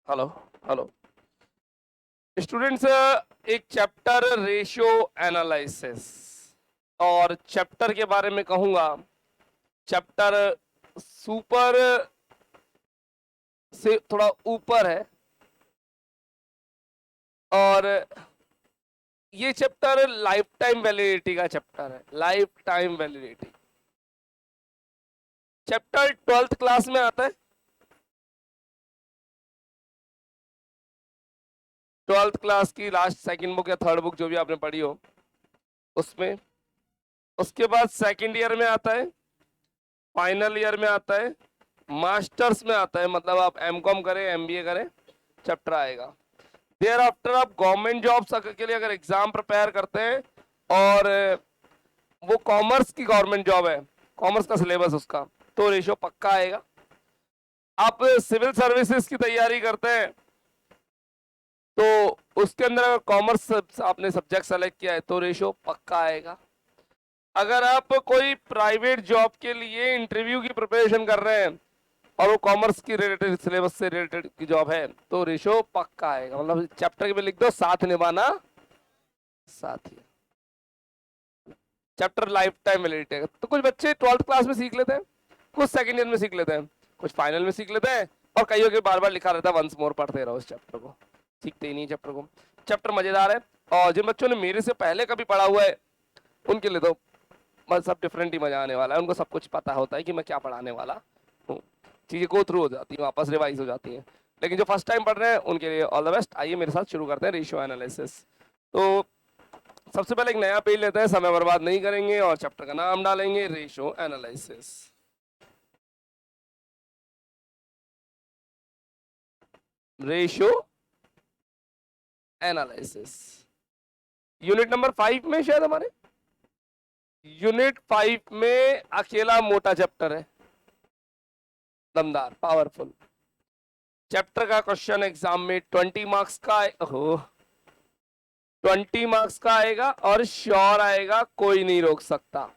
Hello hello students, एक chapter ratio analysis और chapter के बारे में कहूंगा। चैप्टर सुपर से थोड़ा ऊपर है और ये चैप्टर लाइफ टाइम वैलिडिटी का चैप्टर है। Life time validity chapter 12th class में आता है। 12th क्लास की लास्ट सेकंड बुक या थर्ड बुक जो भी आपने पढ़ी हो उसमें। उसके बाद सेकंड ईयर में आता है, फाइनल ईयर में आता है, मास्टर्स में आता है, मतलब आप एमकॉम करें एमबीए करें चैप्टर आएगा। देयर आफ्टर आप गवर्नमेंट जॉब्स के लिए अगर एग्जाम प्रिपेयर करते हैं और वो कॉमर्स की गवर्नमेंट जॉब है, कॉमर्स का सिलेबस उसका, तो रेशियो पक्का आएगा। आप सिविल सर्विसेज की तैयारी करते हैं तो उसके अंदर अगर कॉमर्स आपने सब्जेक्ट सेलेक्ट किया है तो रेशियो पक्का आएगा। अगर आप कोई प्राइवेट जॉब के लिए इंटरव्यू की प्रिपरेशन कर रहे हैं और वो कॉमर्स की रिलेटेड सिलेबस से रिलेटेड की जॉब है तो रेशियो पक्का आएगा। मतलब चैप्टर के में लिख दो साथ निभाना साथी। चैप्टर लाइफ टाइम वैलिडिटी है। तो कुछ बच्चे 12th क्लास में सीख लेते हैं, कुछ सेकंड ईयर में सीख लेते हैं, कुछ फाइनल में सीख लेते हैं और कईयों के बार बार लिखा रहता है वंस मोर पढ़ते रहो इस चैप्टर को, सीखते ही नहीं चैप्टर को। चैप्टर मजेदार है और जिन बच्चों ने मेरे से पहले कभी पढ़ा हुआ है उनके लिए तो सब डिफरेंट ही मजा आने वाला है। उनको सब कुछ पता होता है कि मैं क्या पढ़ाने वाला हूँ, चीजें गो थ्रू हो जाती है, वापस रिवाइज हो जाती है। लेकिन जो फर्स्ट टाइम पढ़ रहे हैं उनके लिए ऑल द बेस्ट। आइए मेरे साथ शुरू करते हैं रेशियो एनालिसिस। तो सबसे पहले एक नया पेज लेते हैं, समय बर्बाद नहीं करेंगे और चैप्टर का नाम डालेंगे ratio analysis. Ratio analysis unit number 5 में, शायद हमारे यूनिट 5 में अकेला मोटा चैप्टर है, दमदार पावरफुल चैप्टर का क्वेश्चन एग्जाम में 20 मार्क्स का 20 मार्क्स का आएगा और श्योर आएगा, कोई नहीं रोक सकता।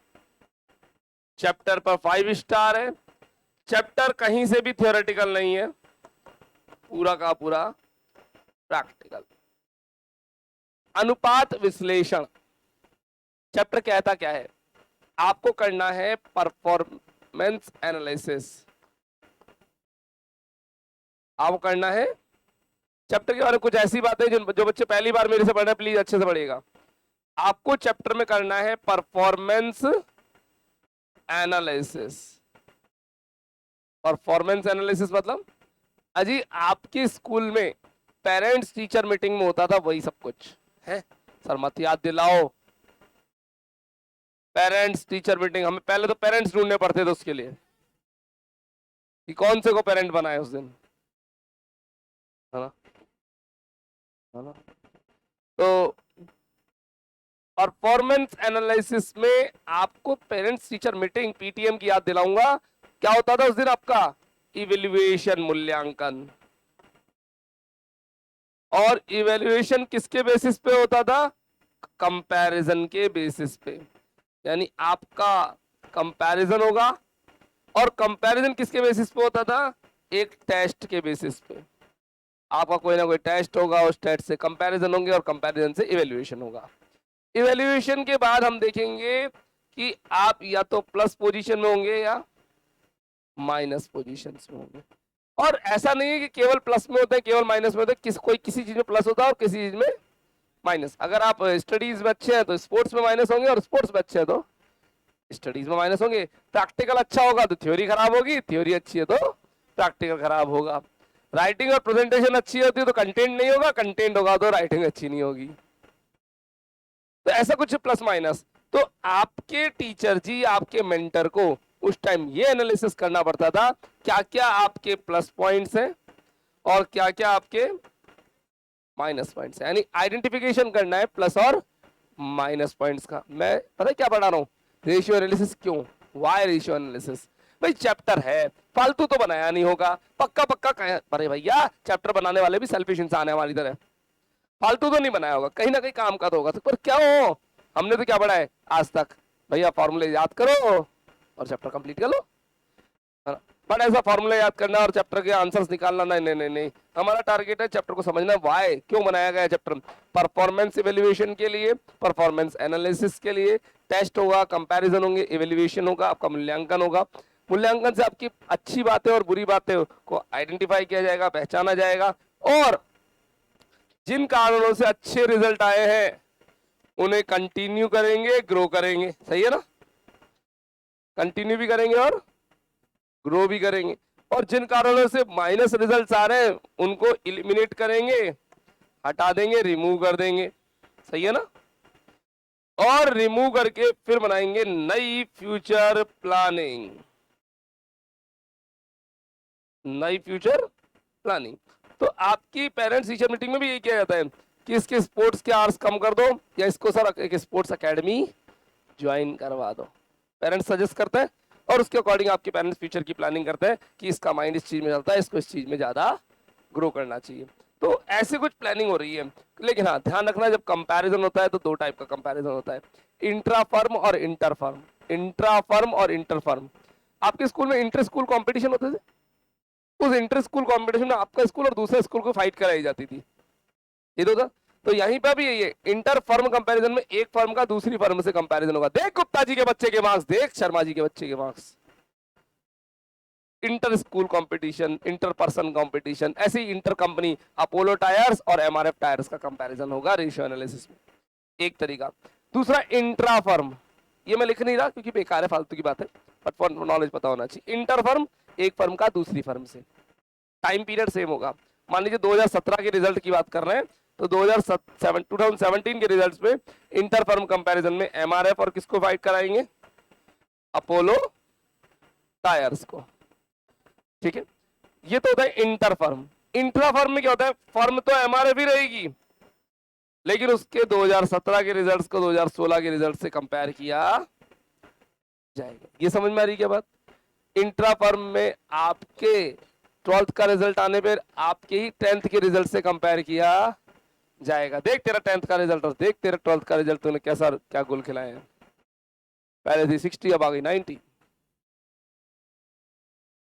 चैप्टर पर 5 स्टार है। चैप्टर कहीं से भी थियोरेटिकल नहीं है, पूरा का पूरा प्रैक्टिकल। अनुपात विश्लेषण चैप्टर कहता क्या है? आपको करना है परफॉर्मेंस एनालिसिस। आपको करना है चैप्टर के बारे में कुछ ऐसी बातें जो बच्चे पहली बार मेरे से पढ़ रहे हैं प्लीज अच्छे से पढ़िएगा। आपको चैप्टर में करना है परफॉर्मेंस एनालिसिस। परफॉर्मेंस एनालिसिस मतलब अजी आपके स्कूल में पेरेंट्स टीचर मीटिंग में होता था वही सब कुछ है। सर मत याद दिलाओ, पेरेंट्स टीचर मीटिंग हमें पहले तो पेरेंट्स ढूंढने पड़ते थे उसके लिए कि कौन से को पेरेंट बनाए उस दिन, है ना, है ना। तो परफॉर्मेंस एनालिसिस में आपको पेरेंट्स टीचर मीटिंग पीटीएम की याद दिलाऊंगा। क्या होता था उस दिन आपका? इवैल्यूएशन, मूल्यांकन। और इवैल्यूएशन किसके बेसिस पे होता था? कंपैरिजन के बेसिस पे। यानी आपका कंपैरिजन होगा और कंपैरिजन किसके बेसिस पे होता था? एक टेस्ट के बेसिस पे। आपका कोई ना कोई टेस्ट होगा, उस टेस्ट से कंपैरिजन होंगे और कंपैरिजन से इवैल्यूएशन होगा। इवैल्यूएशन के बाद हम देखेंगे कि आप या तो प्लस पोजीशन में होंगे या माइनस पोजीशन में होंगे। और ऐसा नहीं है कि केवल प्लस में होते हैं केवल माइनस में होते हैं, कोई किसी चीज में प्लस होता है और किसी चीज में माइनस। अगर आप स्टडीज में अच्छे हैं तो स्पोर्ट्स में माइनस होंगे और स्पोर्ट्स में अच्छे हैं तो स्टडीज में माइनस होंगे। प्रैक्टिकल अच्छा होगा तो थ्योरी खराब होगी, थ्योरी अच्छी है तो प्रैक्टिकल खराब होगा। राइटिंग और प्रेजेंटेशन अच्छी होती है तो कंटेंट नहीं होगा, कंटेंट होगा तो राइटिंग अच्छी नहीं होगी। तो ऐसा कुछ प्लस माइनस। तो आपके टीचर जी, आपके मेंटर को उस टाइम ये एनालिसिस करना पड़ता था क्या क्या आपके प्लस पॉइंट्स हैं और क्या क्या आपके माइनस पॉइंट्स हैं। यानी आइडेंटिफिकेशन करना है प्लस और माइनस पॉइंट्स का। मैं पता है क्या पढ़ा रहा हूँ? Ratio analysis. क्यों? Why ratio analysis? भाई चैप्टर है, फालतू तो बनाया नहीं होगा, पक्का पक्का कहे अरे भैया चैप्टर बनाने वाले भी सेल्फिश इंसान है हमारी तरह, फालतू तो नहीं बनाया होगा, कहीं ना कहीं काम का तो होगा। पर क्या हो, हमने तो क्या पढ़ा है आज तक? भैया फॉर्मूले याद करो और चैप्टर कंप्लीट कर लो, है ना। बड़ा ऐसा फॉर्मूला याद करना और चैप्टर के आंसर्स निकालना, नहीं नहीं नहीं नहीं। हमारा टारगेट है चैप्टर को समझना, वाई क्यों बनाया गया चैप्टर, परफॉर्मेंस इवेल्युएशन के लिए, परफॉर्मेंस एनालिसिस के लिए। टेस्ट होगा, कंपैरिजन होंगे, इवेल्युएशन होगा, आपका मूल्यांकन होगा। मूल्यांकन से आपकी अच्छी बातें और बुरी बातें को आइडेंटिफाई किया जाएगा, पहचाना जाएगा, और जिन कारणों से अच्छे रिजल्ट आए हैं उन्हें कंटिन्यू करेंगे, ग्रो करेंगे। सही है ना, कंटिन्यू भी करेंगे और ग्रो भी करेंगे। और जिन कारणों से माइनस रिजल्ट्स आ रहे हैं उनको इलिमिनेट करेंगे, हटा देंगे, रिमूव कर देंगे। सही है ना, और रिमूव करके फिर बनाएंगे नई फ्यूचर प्लानिंग, नई फ्यूचर प्लानिंग। तो आपकी पेरेंट्स टीचर मीटिंग में भी यही किया जाता है कि इसके स्पोर्ट्स के आवर्स कम कर दो, या इसको सर एक स्पोर्ट्स एकेडमी ज्वाइन करवा दो। पेरेंट्स सजेस्ट करते हैं और उसके अकॉर्डिंग आपके पेरेंट्स फ्यूचर की प्लानिंग करते हैं कि इसका माइंड इस चीज में चलता है, इसको इस चीज में ज्यादा ग्रो करना चाहिए। तो ऐसे कुछ प्लानिंग हो रही है। लेकिन हाँ, ध्यान रखना, जब कंपैरिजन होता है तो दो टाइप का कंपैरिजन होता है, इंट्रा फर्म और इंटर फर्म। इंट्रा फर्म और इंटर फर्म। आपके स्कूल में इंटर स्कूल कॉम्पिटिशन होते थे, उस इंटर स्कूल कॉम्पिटिशन में आपका स्कूल और दूसरे स्कूल को फाइट कराई जाती थी, ये तो था। तो यहीं पर भी यही है, इंटर फर्म कंपैरिजन में एक फर्म का दूसरी फर्म से कंपैरिजन होगा। देख गुप्ता जी के बच्चे के मार्क्स, देख शर्मा जी के बच्चे के marks. Inter school competition, inter person competition, ऐसे ही इंटर कंपनी अपोलो टायर्स और एमआरएफ टायर्स का कंपैरिजन होगा रेशियो एनालिसिस में, एक तरीका। दूसरा इंट्रा फर्म, ये मैं लिख नहीं रहा क्योंकि बेकार है, फालतू की बात है, बट फॉर नॉलेज पता होना चाहिए। इंटर फर्म, एक फर्म का दूसरी फर्म से, टाइम पीरियड सेम होगा। मान लीजिए 2017 के रिजल्ट की बात कर रहे हैं, तो 2017 के रिजल्ट्स में इंटर फर्म कंपैरिजन में एमआरएफ और किसको फाइट कराएंगे, अपोलो टायर्स को। ठीक है, ये तो होता है इंटर फर्म। इंट्रा फर्म में क्या होता है, फर्म तो एमआरएफ ही रहेगी, लेकिन उसके 2017 के रिजल्ट्स को 2016 के रिजल्ट से कंपेयर किया जाएगा। ये समझ में आ रही क्या बात। इंट्रा फर्म में आपके 12th का रिजल्ट आने पर आपके ही 10th के रिजल्ट से कंपेयर किया जाएगा। देख तेरा 10th का रिजल्ट और देख तेरा 12th का रिजल्ट, तूने कैसा क्या गोल खिलाए हैं। पहले थी 60, अब आ गई 90।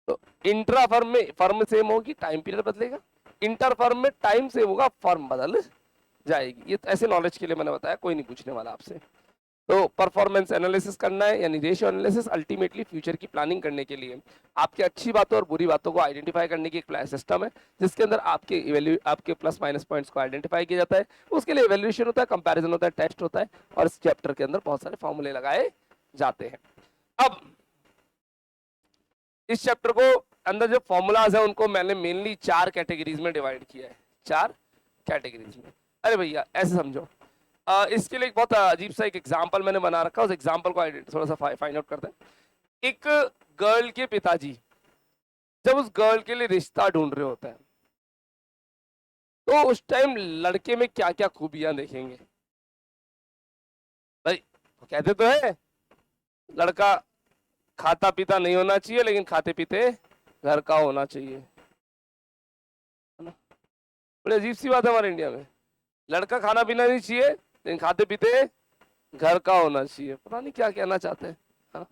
तो इंट्रा फर्म में फर्म सेम होगी, टाइम पीरियड बदलेगा। इंटर फर्म में टाइम सेम होगा, फर्म बदल जाएगी। ये ऐसे नॉलेज के लिए मैंने बताया, कोई नहीं पूछने वाला आपसे। तो परफॉर्मेंस एनालिसिस करना है, यानी रेशियो एनालिसिस अल्टीमेटली फ्यूचर की प्लानिंग करने के लिए, आपकी अच्छी बातों और बुरी बातों को आइडेंटिफाई करने की एक सिस्टम है, जिसके अंदर आपके प्लस माइनस पॉइंट्स को आइडेंटिफाई किया जाता है। उसके लिए इवैल्यूएशन होता है, कंपैरिजन होता है, टेस्ट होता है, और इस चैप्टर के अंदर बहुत सारे फॉर्मूले लगाए जाते हैं। अब इस चैप्टर को अंदर जो फॉर्मूलाज है उनको मैंने मेनली 4 कैटेगरीज में डिवाइड किया है, 4 कैटेगरीज में। अरे भैया ऐसे समझो, इसके लिए एक बहुत अजीब सा एक एग्जाम्पल मैंने बना रखा है, उस एग्जाम्पल को थोड़ा सा फाइंड आउट करते हैं। एक गर्ल के पिताजी जब उस गर्ल के लिए रिश्ता ढूंढ रहे होते हैं, तो उस टाइम लड़के में क्या क्या खूबियां देखेंगे भाई। कहते तो है लड़का खाता पीता नहीं होना चाहिए, लेकिन खाते पीते घर का होना चाहिए, है ना। बड़ी अजीब सी बात है हमारे इंडिया में, लड़का खाना पीना नहीं चाहिए लेकिन खाते पीते घर का होना चाहिए। पता नहीं क्या कहना चाहते हैं, हाँ?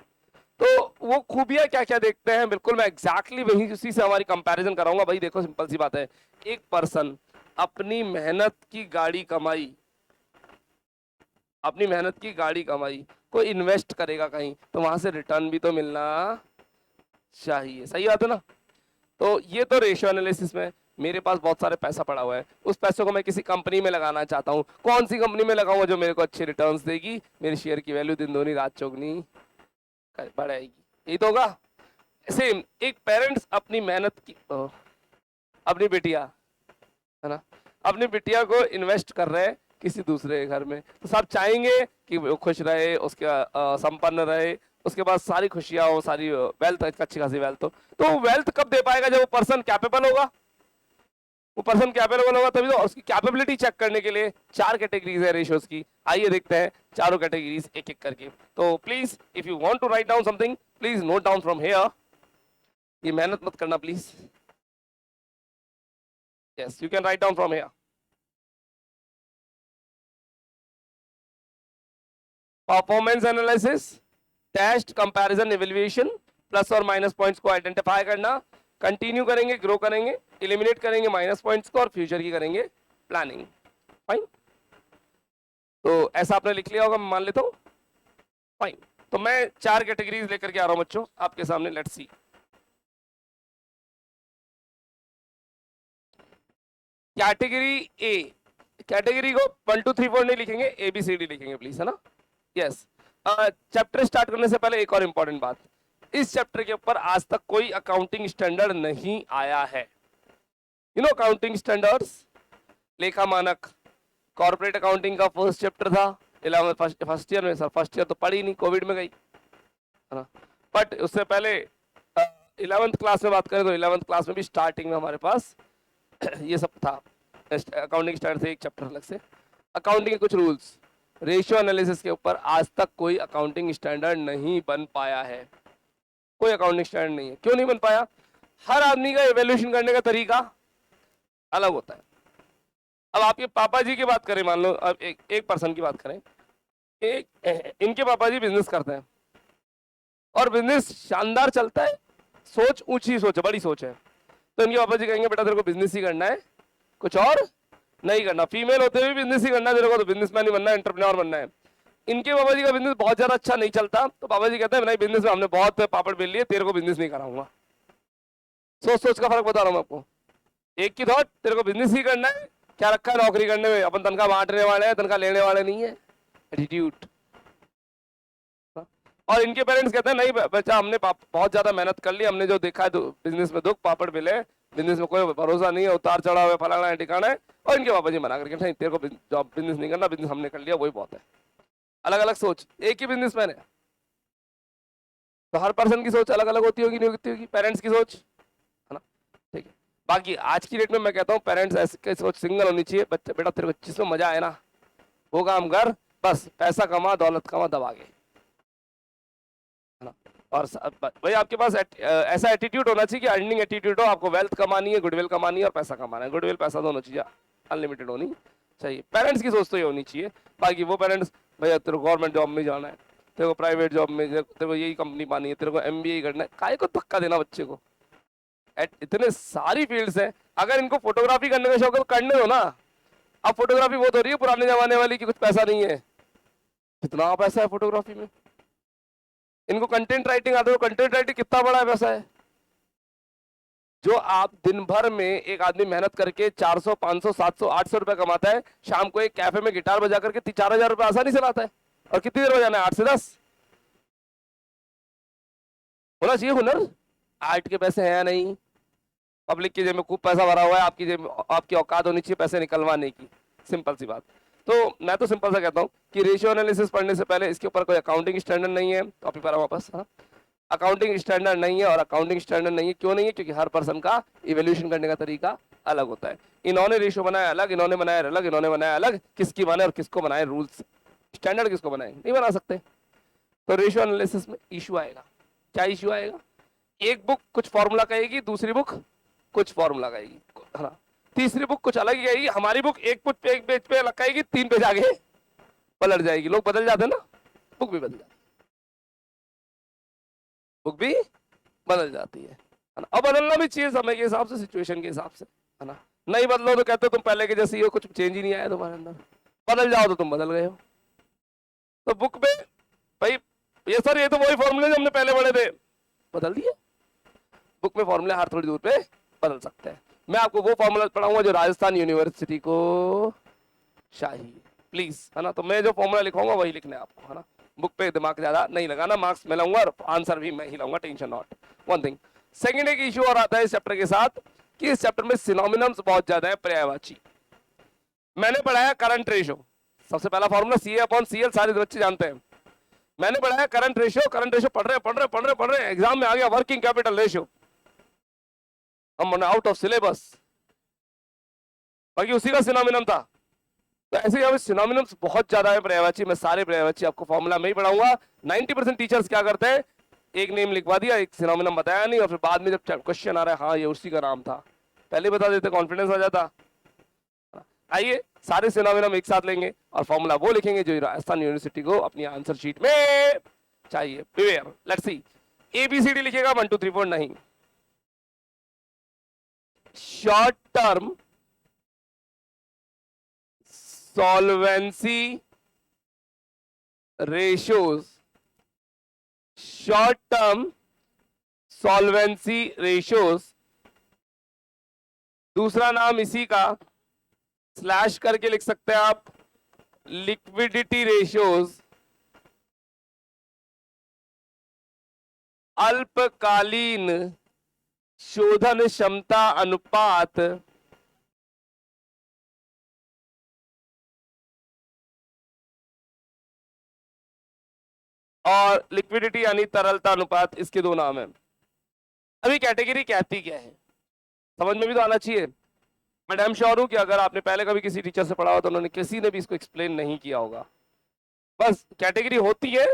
तो वो खूबियां क्या क्या देखते हैं, बिल्कुल मैं एग्जैक्टली वही उसी से हमारी कंपैरिजन कराऊंगा। भाई देखो सिंपल सी बात है, एक पर्सन अपनी मेहनत की गाड़ी कमाई, अपनी मेहनत की गाड़ी कमाई को इन्वेस्ट करेगा कहीं, तो वहां से रिटर्न भी तो मिलना चाहिए। सही बात है ना। तो ये तो रेशियो एनालिसिस में, मेरे पास बहुत सारे पैसा पड़ा हुआ है, उस पैसे को मैं किसी कंपनी में लगाना चाहता हूँ, कौन सी कंपनी में लगाऊंगा जो मेरे को अच्छे रिटर्न्स देगी, मेरे शेयर की वैल्यू दिन दूनी रात चौगनी बढ़ाएगी। यही तो होगा। सेम एक पेरेंट्स अपनी मेहनत की अपनी बिटिया, है ना, अपनी बिटिया को इन्वेस्ट कर रहे हैं किसी दूसरे घर में, तो सब चाहेंगे कि वो खुश रहे, उसके संपन्न रहे, उसके पास सारी खुशियां हो, सारी वेल्थ, अच्छी खासी वेल्थ हो। तो वेल्थ कब दे पाएगा, जब वो पर्सन कैपेबल होगा। वो पर्सन कैपेबल होगा तभी तो। उसकी कैपेबिलिटी चेक करने के लिए 4 कैटेगरीज है रेशियोज की। आइए देखते हैं चारों कैटेगरीज एक एक करके। तो please if you want to write down something, please note down from here. ये मेहनत मत करना please. Yes, you can write down from here. Performance analysis, test, comparison, evaluation, plus और माइनस पॉइंट्स को आइडेंटिफाई करना, कंटिन्यू करेंगे, grow करेंगे, eliminate करेंगे माइनस पॉइंट्स को और फ्यूचर की करेंगे प्लानिंग। फाइन, तो ऐसा आपने लिख लिया होगा, मैं मान लेता हूं। फाइन, तो मैं 4 कैटेगरीज लेकर के आ रहा हूं बच्चों आपके सामने। Let's see. Category A, category को 1 2 3 4 नहीं लिखेंगे, ABCD लिखेंगे प्लीज, है ना। यस, चैप्टर स्टार्ट करने से पहले एक और इंपॉर्टेंट बात, इस चैप्टर के ऊपर आज तक कोई अकाउंटिंग स्टैंडर्ड नहीं आया है। यू नो अकाउंटिंग स्टैंडर्ड्स, लेखा मानक, कॉर्पोरेट अकाउंटिंग का फर्स्ट चैप्टर था 11 फर्स्ट ईयर में। सर फर्स्ट ईयर तो पढ़ी नहीं, कोविड में गई, है ना। बट उससे पहले 11th क्लास में बात करें तो 11th क्लास में भी स्टार्टिंग में हमारे पास ये सब था। अकाउंटिंग स्टैंडर्ड से एक चैप्टर अलग से, अकाउंटिंग के कुछ रूल्स, रेशियो एनालिसिस के ऊपर आज तक कोई अकाउंटिंग स्टैंडर्ड नहीं बन पाया है। कोई अकाउंटिंग स्टैंडर्ड नहीं है। क्यों नहीं बन पाया? हर आदमी का इवैल्यूएशन करने का तरीका अलग होता है। अब आपके पापा जी की बात करें, मान लो अब एक पर्सन की बात करें, इनके पापा जी बिजनेस करते हैं और बिजनेस शानदार चलता है, सोच ऊंची सोच है, बड़ी सोच है, तो इनके पापा जी कहेंगे बेटा तेरे को बिजनेस ही करना है, कुछ और नहीं करना। फीमेल होते हुए बिजनेस ही करना है तेरे को, तो बिजनेसमैन ही बनना है, एंटरप्रेन्योर बनना है। इनके बाबा जी का बिजनेस बहुत ज्यादा अच्छा नहीं चलता, तो बाबा जी कहते हैं नहीं बिजनेस में हमने बहुत पापड़ बेल लिए, तेरे को बिजनेस नहीं कराऊंगा। सोच सोच का फर्क बता रहा हूं मैं आपको। एक की थॉट, तेरे को बिजनेस ही करना है, क्या रखा है नौकरी करने में, अपन तनख्वाह बांटने वाले हैं, तनख्वाह लेने वाले नहीं है, एटीट्यूड। और इनके पेरेंट्स कहते हैं नहीं बच्चा हमने बहुत ज्यादा मेहनत कर ली, हमने जो देखा है तो बिजनेस में दुख पापड़ बेले, बिजनेस में कोई भरोसा नहीं है, उतार चढ़ाव है, फलाना है, ठिकाना है। और इनके पापा जी मना करके नहीं तेरे को जॉब बिजनेस नहीं करना, बिजनेस हमने कर लिया वही बहुत है। अलग अलग सोच, एक ही बिजनेसमैन है, तो हर पर्सन की सोच अलग अलग होती होगी, नहीं होती होगी, पेरेंट्स की सोच, है ना। ठीक है, बाकी आज की डेट में मैं कहता हूँ पेरेंट्स ऐसी सोच सिंगल होनी चाहिए, बच्चा बेटा तेरे को जिसमें मजा आए ना वो काम कर, बस पैसा कमा, दौलत कमा, दबा के, है ना। और भाई आपके पास ऐसा एटीट्यूड होना चाहिए कि अर्निंग एटीट्यूड हो, आपको वेल्थ कमानी है, गुडविल कमानी है और पैसा कमाना है। गुडविल पैसा दोनों चीजें अनलिमिटेड होनी चाहिए। पेरेंट्स की सोच तो ये होनी चाहिए। बाकी वो पेरेंट्स भैया तेरे को गवर्नमेंट जॉब में जाना है, तेरे को प्राइवेट जॉब में, तेरे को यही कंपनी पानी है, तेरे को MBA करना है, काहे को धक्का देना बच्चे को। इतने सारी फील्ड्स है, अगर इनको फोटोग्राफी करने का शौक है तो करने दो ना। अब फोटोग्राफी बहुत हो रही है पुराने जमाने वाली की कुछ पैसा नहीं है, कितना पैसा है फोटोग्राफी में। इनको कंटेंट राइटिंग आता है, कंटेंट राइटिंग कितना बड़ा पैसा है। जो आप दिन भर में एक आदमी मेहनत करके 400 500 700 800 रुपए कमाता है, शाम को एक कैफे में गिटार बजा करके 4,000 रुपए आसानी से लाता है। और कितनी देर बजाना है? 8 से 10। होना चाहिए हुनर। आर्ट के पैसे हैं या नहीं? पब्लिक की जेब में खूब पैसा भरा हुआ है, आपकी जेब, आपकी औकात होनी चाहिए पैसे निकलवाने की। सिंपल सी बात। तो मैं तो सिंपल सा कहता हूँ कि रेशियो एनालिसिस पढ़ने से पहले इसके ऊपर कोई अकाउंटिंग स्टैंडर्ड नहीं है। टॉपिक पर वापस, हाँ, अकाउंटिंग स्टैंडर्ड नहीं है। और अकाउंटिंग स्टैंडर्ड नहीं है क्यों नहीं है? क्योंकि हर पर्सन का इवैल्यूएशन करने का तरीका अलग होता है। इन्होंने रेशियो बनाया अलग, इन्होंने बनाया अलग, इन्होंने बनाया अलग, किसकी बनाए और किसको बनाए, रूल्स स्टैंडर्ड किसको बनाए, नहीं बना सकते। तो रेशियो एनालिसिस में इशू आएगा। क्या इशू आएगा? एक बुक कुछ फॉर्मूला कहेगी, दूसरी बुक कुछ फॉर्मूला कहेगी, है ना। तीसरी बुक कुछ अलग ही कहेगी। हमारी बुक एक पेज पे अलग कहेगी, 3 पेज आगे पलट जाएगी। लोग बदल जाते हैं ना, बुक भी बदल जाती है, बुक भी बदल जाती है ना। अब बदलना भी चाहिए समय के हिसाब से, सिचुएशन के हिसाब से, है ना। नहीं बदलो तो कहते हो तुम पहले के जैसे ही हो, कुछ चेंज ही नहीं आया तुम्हारे अंदर। बदल जाओ तो तुम बदल गए हो। तो बुक में भाई ये सर ये तो वही फॉर्मूले जो हमने पहले पढ़े थे, बदल दिए। बुक में फॉर्मूले हर थोड़ी दूर पे बदल सकते हैं। मैं आपको वो फॉर्मूला पढ़ाऊंगा जो राजस्थान यूनिवर्सिटी को चाहिए, प्लीज, है ना। तो मैं जो फॉर्मूला लिखूंगा वही लिखना है आपको, है ना। बुक पे दिमाग ज्यादा नहीं लगाना, मार्क्स मैं लाऊंगा और आंसर भी मैं ही लाऊंगा, tension not. One thing. Second एक इशू और आता है इस चैप्टर के साथ कि इस चैप्टर में सिनोनिम्स बहुत ज्यादा है, पर्यायवाची। मैंने पढ़ाया करंट रेशो, सबसे पहला फॉर्मूला CA/CL, सारे बच्चे जानते हैं। मैंने पढ़ाया करंट रेशो, करंट रेशो पढ़ रहे हैं, एग्जाम में आ गया वर्किंग कैपिटल रेशो, हम आउट ऑफ सिलेबस, बाकी उसी का सिनोनिम था। तो ऐसे यहाँ पे सिनोनिम्स बहुत ज्यादा है पर्यायवाची। मैं सारे पर्यायवाची आपको फॉर्मूला में ही पढ़ाऊंगा। 90% टीचर्स क्या करते हैं, एक नेम लिखवा दिया, एक सिनोनिम बताया नहीं, और फिर बाद में जब क्वेश्चन आ रहा है हाँ ये उसी का नाम था, पहले बता देते, कॉन्फिडेंस आ जाता। आइए सारे सिनोनिम एक साथ लेंगे और फॉर्मूला वो लिखेंगे जो राजस्थान यूनिवर्सिटी को अपनी आंसर शीट में चाहिए। Beware, let's see. ABCD लिखेगा 1 2 3 4 नहीं, short term solvency ratios, short term solvency ratios, दूसरा नाम इसी का स्लैश करके लिख सकते हैं आप, लिक्विडिटी रेशियोज, अल्पकालीन शोधन क्षमता अनुपात, और लिक्विडिटी यानी तरलता अनुपात, इसके दो नाम हैं। अभी कैटेगरी कहती क्या है समझ में भी तो आना चाहिए। मैं डैम श्योर हूं कि अगर आपने पहले कभी किसी टीचर से पढ़ा हो तो उन्होंने किसी ने भी इसको एक्सप्लेन नहीं किया होगा। बस कैटेगरी होती है,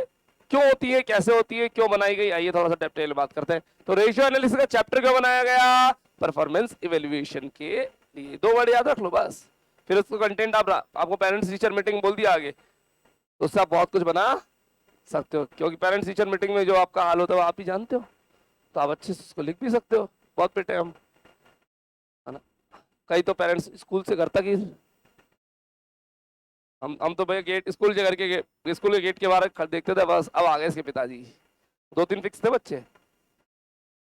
क्यों होती है, कैसे होती है, क्यों बनाई गई, आइए थोड़ा सा डिटेल बात करते हैं। तो रेशियो एनालिसिस का चैप्टर क्यों बनाया गया, परफॉर्मेंस इवेल्युएशन के लिए। दो वर्ड याद रख लो बस, फिर उसको कंटेंट आपको पेरेंट्स टीचर मीटिंग बोल दिया आगे तो उससे आप बहुत कुछ बना सकते हो, क्योंकि पेरेंट्स टीचर मीटिंग में जो आपका हाल होता है वो आप ही जानते हो, तो आप अच्छे से उसको लिख भी सकते हो। बहुत बेटे हम है ना, कई तो पेरेंट्स स्कूल से घर तक ही, हम तो भैया गेट स्कूल के घर के स्कूल के गेट के बाहर देखते थे बस, अब आ गए इसके पिताजी, 2-3 फिक्स थे बच्चे है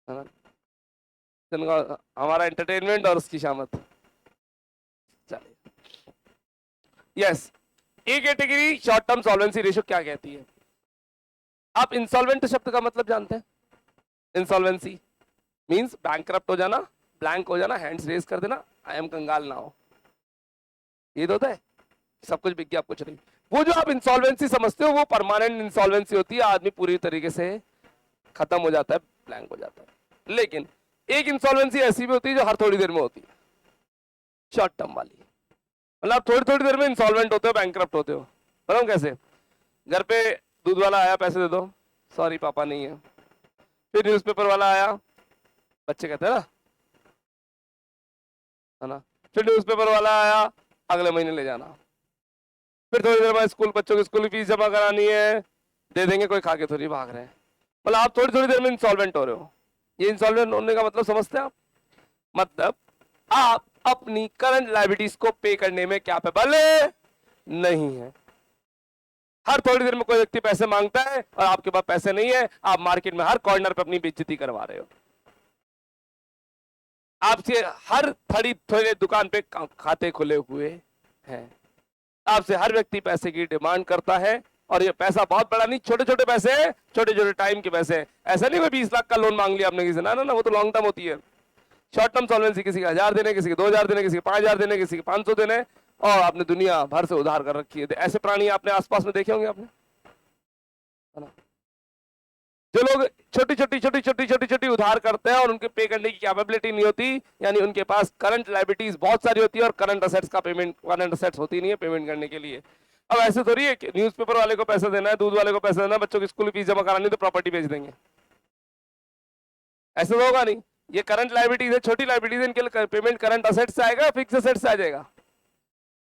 ना, जिनका हमारा एंटरटेनमेंट और उसकी शामत। चलिए yes, A category short term solvency ratio क्या कहती है। आप इंसॉल्वेंट शब्द का मतलब जानते हैं, इंसॉल्वेंसी मींस बैंकरप्ट हो जाना, ब्लैंक हो जाना, हैंड्स रेज कर देना, आई एम कंगाल ना हो, ये तो होता है, सब कुछ बिक गया आप कुछ नहीं। वो जो आप इंसॉल्वेंसी समझते हो वो परमानेंट इंसॉल्वेंसी होती है, आदमी पूरी तरीके से खत्म हो जाता है, ब्लैंक हो जाता है। लेकिन एक इंसॉल्वेंसी ऐसी भी होती है जो हर थोड़ी देर में होती है, शॉर्ट टर्म वाली, मतलब थोड़ी थोड़ी देर में इंसॉल्वेंट होते हो, बैंकरप्ट होते हो। बताऊं कैसे, घर पे दूध वाला आया पैसे दे दो, सॉरी पापा नहीं है। फिर न्यूज़पेपर वाला आया, बच्चे कहते हैं ना है ना, फिर न्यूज़पेपर वाला आया, अगले महीने ले जाना। फिर थोड़ी देर बाद स्कूल, बच्चों की स्कूल की फीस जमा करानी है, दे देंगे, कोई खा के थोड़ी भाग रहे हैं। मतलब आप थोड़ी थोड़ी देर में इंसॉल्वेंट हो रहे हो। ये इंसॉल्वेंट होने का मतलब समझते हैं आप, मतलब आप अपनी करंट लायबिलिटीज को पे करने में कैपेबल नहीं है। हर थोड़ी देर में कोई व्यक्ति पैसे मांगता है और आपके पास पैसे नहीं है, आप मार्केट में हर कॉर्नर पे अपनी बेइज्जती करवा रहे हो। आपसे हर थोड़ी दुकान पे खाते खुले हुए हैं, आपसे हर व्यक्ति पैसे की डिमांड करता है, और ये पैसा बहुत बड़ा नहीं, छोटे छोटे पैसे, छोटे छोटे टाइम के पैसे। ऐसा नहीं कोई 20 लाख का लोन मांग लिया आपने किसी ना, वो तो लॉन्ग टर्म होती है। शॉर्ट टर्म सॉल्वेंसी किसी का 1000 देने, किसी के 2000 देने, किसी के 5000 देने, किसी के 500 देने, और आपने दुनिया भर से उधार कर रखी है। ऐसे प्राणी आपने आसपास में देखे होंगे आपने, है ना, जो लोग छोटी छोटी उधार करते हैं और उनके पे करने की कैपेबिलिटी नहीं होती, यानी उनके पास करंट लायबिलिटीज बहुत सारी होती है और करंट असेट्स का पेमेंट, करंट असेट्स होती नहीं है पेमेंट करने के लिए। अब ऐसे थोड़ी है कि न्यूज़पेपर वाले को पैसा देना है, दूध वाले को पैसा देना है, बच्चों की स्कूल फीस जमा करानी है तो प्रॉपर्टी बेच देंगे, ऐसे तो होगा नहीं। ये करंट लायबिलिटीज है, छोटी लायबिलिटीज है, इनके पेमेंट करंट असेट से आएगा, फिक्स असेट से आ जाएगा,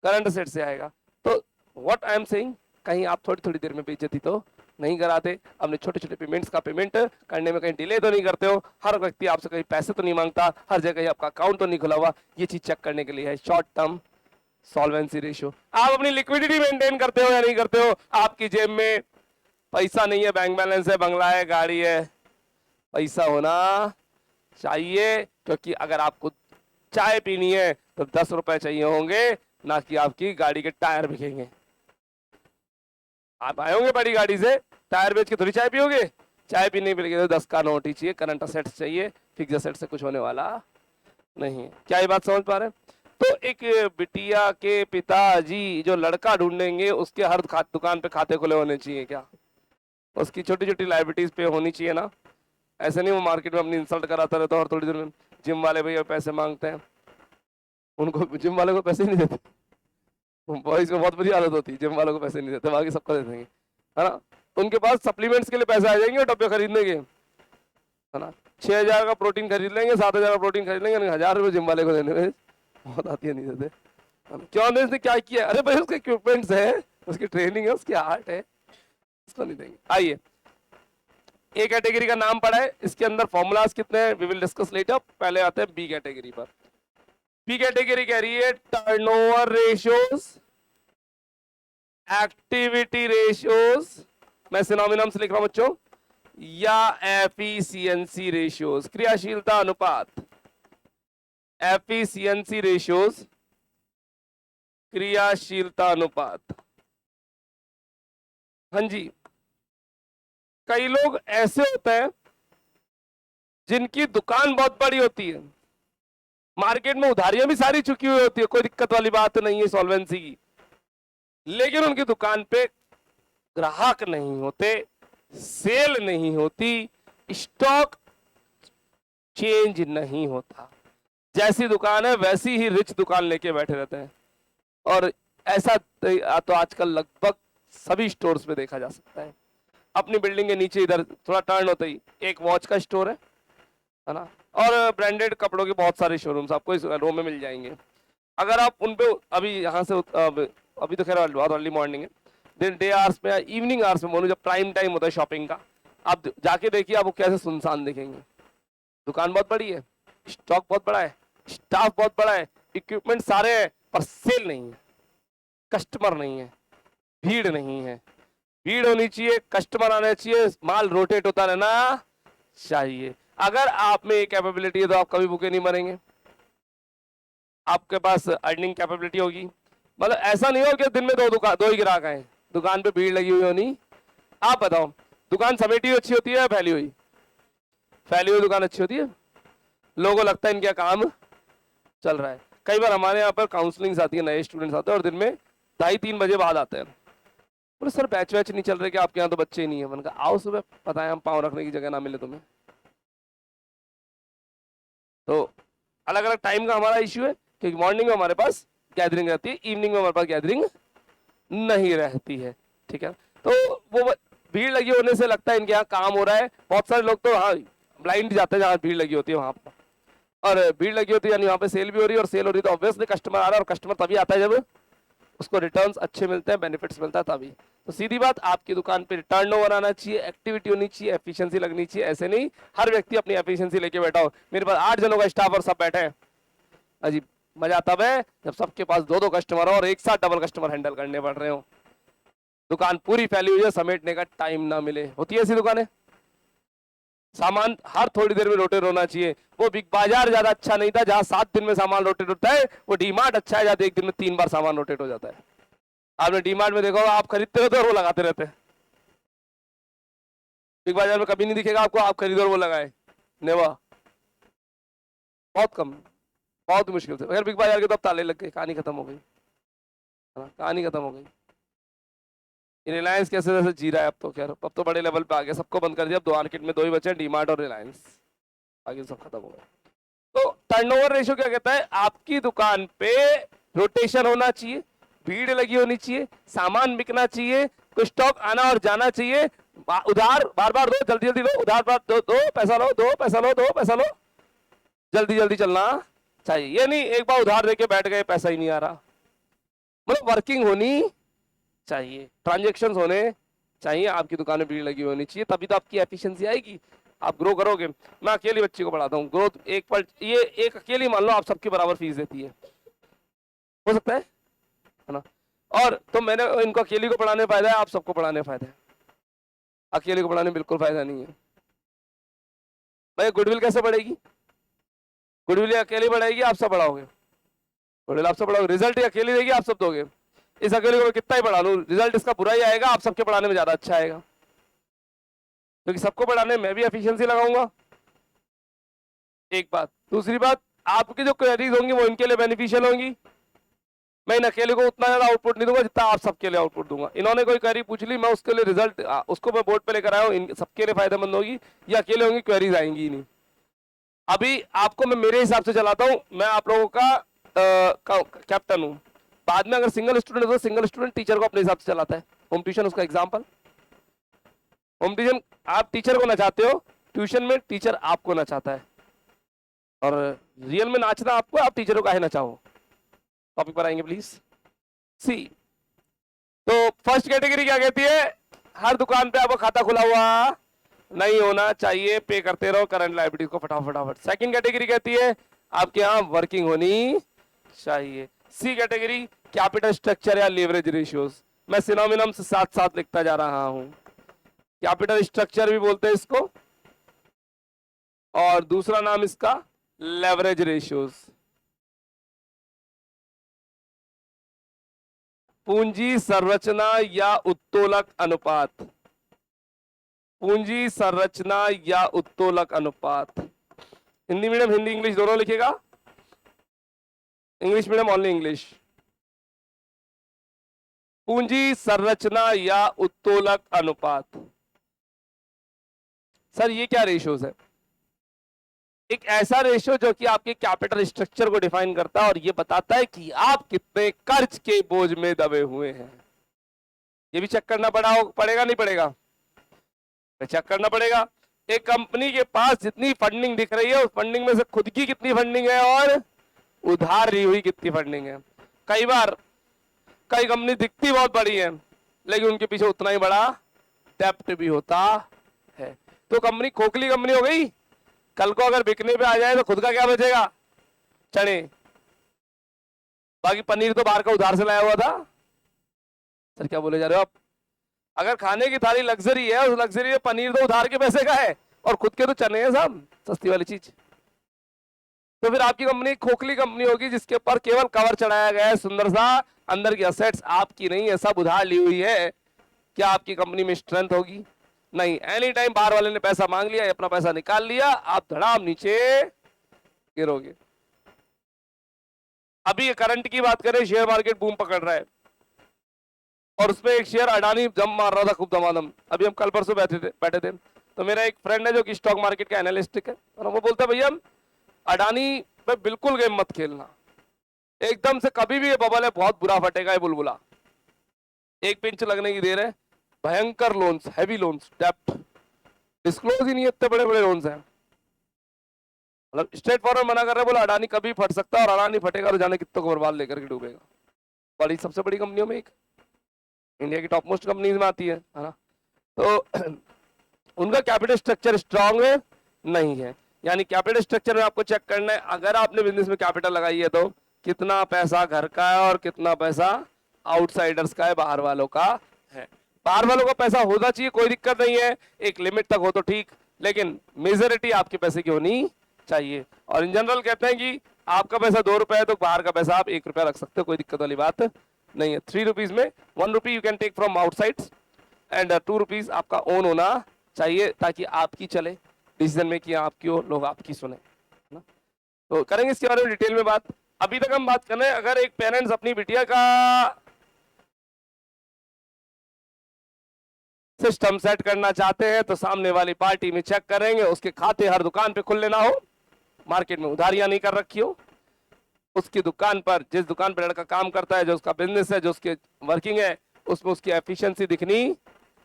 करंट असेट से आएगा। तो व्हाट आई एम सेइंग, कहीं आप थोड़ी थोड़ी देर में बेइज्जती तो नहीं कराते, अपने छोटे छोटे पेमेंट्स का पेमेंट करने में कहीं डिले तो नहीं करते हो, हर व्यक्ति आपसे कहीं पैसे तो नहीं मांगता, हर जगह आपका अकाउंट तो नहीं खुला हुआ। ये चीज चेक करने के लिए है शॉर्ट टर्म सॉल्वेंसी रेशियो। आप अपनी लिक्विडिटी मेंटेन करते हो या नहीं करते हो, आपकी जेब में पैसा नहीं है, बैंक बैलेंस है, बंगला है, गाड़ी है, पैसा होना चाहिए, क्योंकि अगर आपको चाय पीनी है तो 10 रुपए चाहिए होंगे, ना कि आपकी गाड़ी के टायर बिकेंगे। आप आए होंगे बड़ी गाड़ी से, टायर बेच के थोड़ी चाय पियोगे, चाय पीने के लिए तो 10 का नोट ही चाहिए, करंट असेट्स चाहिए, फिक्स असेट से कुछ होने वाला नहीं है। क्या ये बात समझ पा रहे हैं? तो एक बिटिया के पिताजी जो लड़का ढूंढेंगे उसके हर दुकान पे खाते खुले होने चाहिए क्या, उसकी छोटी छोटी लायबिलिटीज पे होनी चाहिए ना। ऐसे नहीं वो मार्केट में अपनी इंसल्ट कराता रहता है और थोड़ी देर में जिम वाले भैया पैसे मांगते हैं, उनको जिम वाले को पैसे नहीं देते, बॉयज को बहुत बुरी आदत होती है, जिम वालों को पैसे नहीं देते, बाकी सबको दे देंगे, है ना। उनके पास सप्लीमेंट्स के लिए पैसे आ जाएंगे डब्बे खरीदने के, है ना, 6000 का प्रोटीन खरीद लेंगे, 7000 का प्रोटीन खरीद लेंगे, 1000 रुपये जिम वाले को देने में बहुत आती है, नहीं देते। क्यों नहीं, उसने क्या किया, अरे भाई उसके इक्विपमेंट्स है, उसकी ट्रेनिंग है, उसकी आर्ट है, उसको नहीं देंगे। आइए ए कैटेगरी का नाम पढ़ा है, इसके अंदर फॉर्मूलाज कितने हैं वी विल डिस्कस लेटर। पहले आते हैं बी कैटेगरी पर। बी कैटेगरी कह रही है टर्नओवर रेशियोज, एक्टिविटी रेशियोज, मैं सिनोनिम्स लिख रहा हूं बच्चों, या एफिशिएंसी रेशियोज, क्रियाशीलता अनुपात, एफिशिएंसी रेशियोज, क्रियाशीलता अनुपात। हाँ जी, कई लोग ऐसे होते हैं जिनकी दुकान बहुत बड़ी होती है, मार्केट में उधारियां भी सारी चुकी हुई होती है, कोई दिक्कत वाली बात नहीं है सॉल्वेंसी की, लेकिन उनकी दुकान पे ग्राहक नहीं होते, सेल नहीं होती, स्टॉक चेंज नहीं होता। जैसी दुकान है वैसी ही रिच दुकान लेके बैठे रहते हैं। और ऐसा तो आजकल लगभग सभी स्टोर्स में देखा जा सकता है। अपनी बिल्डिंग के नीचे इधर थोड़ा टर्न होता ही एक वॉच का स्टोर है ना, और ब्रांडेड कपड़ों के बहुत सारे शोरूम्स आपको इस रो में मिल जाएंगे। अगर आप उन पे अभी यहाँ से अभी तो खैर बहुत अर्ली मॉर्निंग है, दिन डे आवर्स में, इवनिंग आवर्स में मोनू, जब प्राइम टाइम होता है शॉपिंग का, आप जाके देखिए आपको कैसे सुनसान दिखेंगे। दुकान बहुत बड़ी है, स्टॉक बहुत बड़ा है, स्टाफ बहुत बड़ा है, इक्विपमेंट सारे हैं, पर सेल नहीं है, कस्टमर नहीं है, भीड़ नहीं है। भीड़ होनी चाहिए, कस्टमर आने चाहिए, माल रोटेट होता रहना चाहिए। अगर आप में ये कैपेबिलिटी है तो आप कभी भूखे नहीं मरेंगे। आपके पास अर्निंग कैपेबिलिटी होगी, मतलब ऐसा नहीं हो कि दिन में दो ही ग्राहक आए, दुकान पे भीड़ लगी हुई होनी। आप बताओ, दुकान समेटी हुई अच्छी होती है या फैली हुई? फैली हुई दुकान अच्छी होती है, लोगों को लगता है इनका काम चल रहा है। कई बार हमारे यहाँ पर काउंसलिंग आती है, नए स्टूडेंट्स आते हैं और दिन में 2:30-3 बजे बाद आते हैं, बोले सर बैच वैच नहीं चल रहे कि आपके यहाँ तो बच्चे ही नहीं है। मैंने कहा आओ सुबह, पता है हम पाँव रखने की जगह ना मिले तुम्हें। तो अलग अलग टाइम का हमारा इश्यू है, क्योंकि मॉर्निंग में हमारे पास गैदरिंग रहती है, इवनिंग में हमारे पास गैदरिंग नहीं रहती है। ठीक है, तो वो भीड़ लगी होने से लगता है इनके यहाँ काम हो रहा है। बहुत सारे लोग तो हाँ ब्लाइंड जाते हैं जहाँ भीड़ लगी होती है वहां पर, और भीड़ लगी होती है यानी वहाँ पे सेल भी हो रही है, और सेल हो रही है तो ऑब्वियसली कस्टमर आ रहा है, और कस्टमर तभी आता है जब उसको रिटर्न्स अच्छे मिलते हैं, बेनिफिट्स मिलता है तभी। तो सीधी बात, आपकी दुकान पे टर्नओवर आना चाहिए, एक्टिविटी होनी चाहिए, एफिशिएंसी लगनी चाहिए। ऐसे नहीं हर व्यक्ति अपनी एफिशिएंसी लेके बैठा हो। मेरे पास 8 जनों का स्टाफ और सब बैठे हैं, अजीब मजा तब है जब सबके पास 2-2 कस्टमर हो और एक साथ डबल कस्टमर हैंडल करने पड़ रहे हो। दुकान पूरी फैली हुई है, समेटने का टाइम ना मिले, होती है ऐसी दुकानें। सामान हर थोड़ी देर में रोटेट होना चाहिए। वो बिग बाजार ज्यादा अच्छा नहीं था जहां 7 दिन में सामान रोटेट होता है, वो डीमार्ट अच्छा है जहां 1 दिन में 3 बार सामान रोटेट हो जाता है। आपने डीमार्ट में देखा होगा, आप खरीदते रहते और वो लगाते रहते हैं। बिग बाजार में कभी नहीं दिखेगा आपको आप खरीदो और वो लगाए, नेवा, बहुत कम, बहुत मुश्किल से। बिग बाजार के तो अब ताले लग गए, कहानी खत्म हो गई, कहानी खत्म हो गई। रिलायंस कैसे जैसे जी रहा है अब तो, खैर अब तो बड़े लेवल पे आ गया, सबको बंद कर दिया। अब 2 मार्केट में 2 ही बचे हैं, डीमार्ट और रिलायंस, आगे सब खत्म हो गया। तो टर्नओवर रेशियो क्या कहता है, आपकी दुकान पे रोटेशन होना चाहिए, भीड़ लगी होनी चाहिए, सामान बिकना चाहिए, कुछ स्टॉक आना और जाना चाहिए, उधार बार बार दो, जल्दी जल्दी दो, उधार बार दो, पैसा लो, दो पैसा लो, दो पैसा लो, जल्दी जल्दी चलना चाहिए। ये नहीं एक बार उधार देके बैठ गए पैसा ही नहीं आ रहा। मतलब वर्किंग होनी चाहिए, ट्रांजेक्शन होने चाहिए, आपकी दुकान में भीड़ लगी होनी चाहिए, तभी तो आपकी एफिशिएंसी आएगी, आप ग्रो करोगे। मैं अकेली बच्ची को पढ़ाता हूँ, ग्रोथ एक पल, ये एक अकेली मान लो आप सबकी बराबर फीस देती है, हो सकता है ना। और तो मैंने इनको अकेली को पढ़ाने फायदा है, आप सबको पढ़ाने फायदा है, अकेले को पढ़ाने बिल्कुल फायदा नहीं है। भाई गुडविल कैसे बढ़ेगी, गुडविल अकेली बढ़ाएगी आप सब बढ़ाओगे, गुडविल आप सब बढ़ाओगे, रिजल्ट अकेली देगी आप सब दोगे। इस अकेले को कितना ही पढ़ा लूं, रिजल्ट इसका बुरा ही आएगा, आप सबके पढ़ाने में ज्यादा अच्छा आएगा, क्योंकि सबको पढ़ाने में भी एफिशिएंसी लगाऊंगा, एक बात। दूसरी बात, आपकी जो क्वेरीज होंगी वो इनके लिए बेनिफिशियल होंगी। मैं इन अकेले को उतना ज्यादा आउटपुट नहीं दूंगा जितना आप सबके लिए आउटपुट दूंगा। इन्होंने कोई क्वेरी पूछ ली, मैं उसके लिए रिजल्ट उसको मैं बोर्ड पे लेकर आया हूँ, इन सबके लिए फायदेमंद होगी। ये अकेले होंगी, क्वेरीज आएंगी ही नहीं। अभी आपको मैं मेरे हिसाब से चलाता हूँ, मैं आप लोगों का कैप्टन हूँ। बाद में अगर सिंगल स्टूडेंट हो, सिंगल स्टूडेंट टीचर को अपने हिसाब से चलाता है। होम ट्यूशन उसका एग्जाम्पल, होम ट्यूशन आप टीचर को नचाते हो, ट्यूशन में टीचर आपको नचाता है, और रियल में नाचना आपको, आप टीचर को काहे नचाओ। टॉपिक पर आएंगे प्लीज। सी, तो फर्स्ट कैटेगरी क्या कहती है, हर दुकान पे आपका खाता खुला हुआ नहीं होना चाहिए, पे करते रहो करंट लायबिलिटीज को फटाफट। सेकंड कैटेगरी कहती है आपके यहाँ वर्किंग होनी चाहिए। सी कैटेगरी कैपिटल स्ट्रक्चर या लीवरेज रेशियोज, मैं सिनोनिम से साथ साथ लिखता जा रहा हूं। कैपिटल स्ट्रक्चर भी बोलते हैं इसको, और दूसरा नाम इसका लेवरेज रेशियोज। पूंजी संरचना या उत्तोलक अनुपात, पूंजी संरचना या उत्तोलक अनुपात। हिंदी मीडियम हिंदी इंग्लिश दोनों लिखेगा, इंग्लिश मीडियम ओनली इंग्लिश। पूंजी संरचना या उत्तोलक अनुपात। सर ये क्या रेशियोज है? एक ऐसा रेशियो जो कि आपके कैपिटल स्ट्रक्चर को डिफाइन करता है और ये बताता है कि आप कितने कर्ज के बोझ में दबे हुए हैं। ये भी चेक करना पड़ेगा नहीं पड़ेगा? चेक करना पड़ेगा। एक कंपनी के पास जितनी फंडिंग दिख रही है उस फंडिंग में से खुद की कितनी फंडिंग है और उधार ली हुई कितनी फंडिंग है। कई बार कई कंपनी दिखती बहुत बड़ी है लेकिन उनके पीछे उतना ही बड़ा डेप्ट भी होता है, तो कंपनी खोखली कंपनी हो गई। कल को अगर बिकने पे आ जाए तो खुद का क्या बचेगा? चने। बाकी पनीर तो बाहर का उधार से लाया हुआ था। सर क्या बोले जा रहे हो आप? अगर खाने की थाली लग्जरी है, उस लग्जरी में पनीर तो उधार के पैसे का है और खुद के तो चने हैं साहब, सस्ती वाली चीज। तो फिर आपकी कंपनी खोखली कंपनी होगी जिसके ऊपर केवल कवर चढ़ाया गया है सुंदर सा, अंदर की असेट्स आपकी नहीं है, सब उधार ली हुई है। क्या आपकी कंपनी में स्ट्रेंथ होगी? नहीं। एनी टाइम बाहर वाले ने पैसा मांग लिया, अपना पैसा निकाल लिया, आप धड़ाम नीचे गिरोगे। अभी करंट की बात करें, शेयर मार्केट बूम पकड़ रहा है और उसमें एक शेयर अडानी जम मार रहा था खूब दमादम। अभी हम कल परसों बैठे थे तो मेरा एक फ्रेंड है जो कि स्टॉक मार्केट का एनालिस्ट है और वो बोलता है भैया अडानी पे बिल्कुल गेम मत खेलना, एकदम से कभी भी ये बबल है बहुत बुरा फटेगा ये बुलबुला। एक पिंच लगने की देर है, भयंकर लोन्स, हैवी लोन्स, डेप्ट डिस्क्लोज ही नहीं, इतने बड़े बड़े लोन्स हैं। मतलब स्ट्रेट फॉरवर्ड मना कर रहे हैं, बोला अडानी कभी फट सकता है और अडानी फटेगा तो जाने कितनों को बर्बाद लेकर के डूबेगा। बड़ी सबसे बड़ी कंपनियों में एक, इंडिया की टॉप मोस्ट कंपनीज में आती है ना। तो उनका कैपिटल स्ट्रक्चर स्ट्रांग है नहीं है, यानी कैपिटल स्ट्रक्चर में आपको चेक करना है अगर आपने बिजनेस में कैपिटल लगाई है तो कितना पैसा घर का है और कितना पैसा आउटसाइडर्स का है, बाहर वालों का है। बाहर वालों का पैसा होना चाहिए, कोई दिक्कत नहीं है, एक लिमिट तक हो तो ठीक, लेकिन मेजोरिटी आपके पैसे की होनी चाहिए। और इन जनरल कहते हैं कि आपका पैसा 2 रुपए है तो बाहर का पैसा आप 1 रुपया रख सकते हो, कोई दिक्कत वाली बात नहीं है। 3 रुपीज में 1 rupee you can take from outside and 2 rupees आपका ओन होना चाहिए ताकि आपकी चले, डिसीजन मेकिंग आपकी हो, लोग आपकी सुने ना। तो करेंगे इसके बारे में डिटेल में बात। अभी तक हम बात कर रहे हैं अगर एक पेरेंट्स अपनी बिटिया का सिस्टम सेट करना चाहते हैं तो सामने वाली पार्टी में चेक करेंगे उसके खाते हर दुकान पे खुले ना हो, मार्केट में उधारियां नहीं कर रखी हो, उसकी दुकान पर जिस दुकान पर लड़का काम करता है, जो उसका बिजनेस है, जो उसके वर्किंग है, उसमें उसकी एफिशिएंसी दिखनी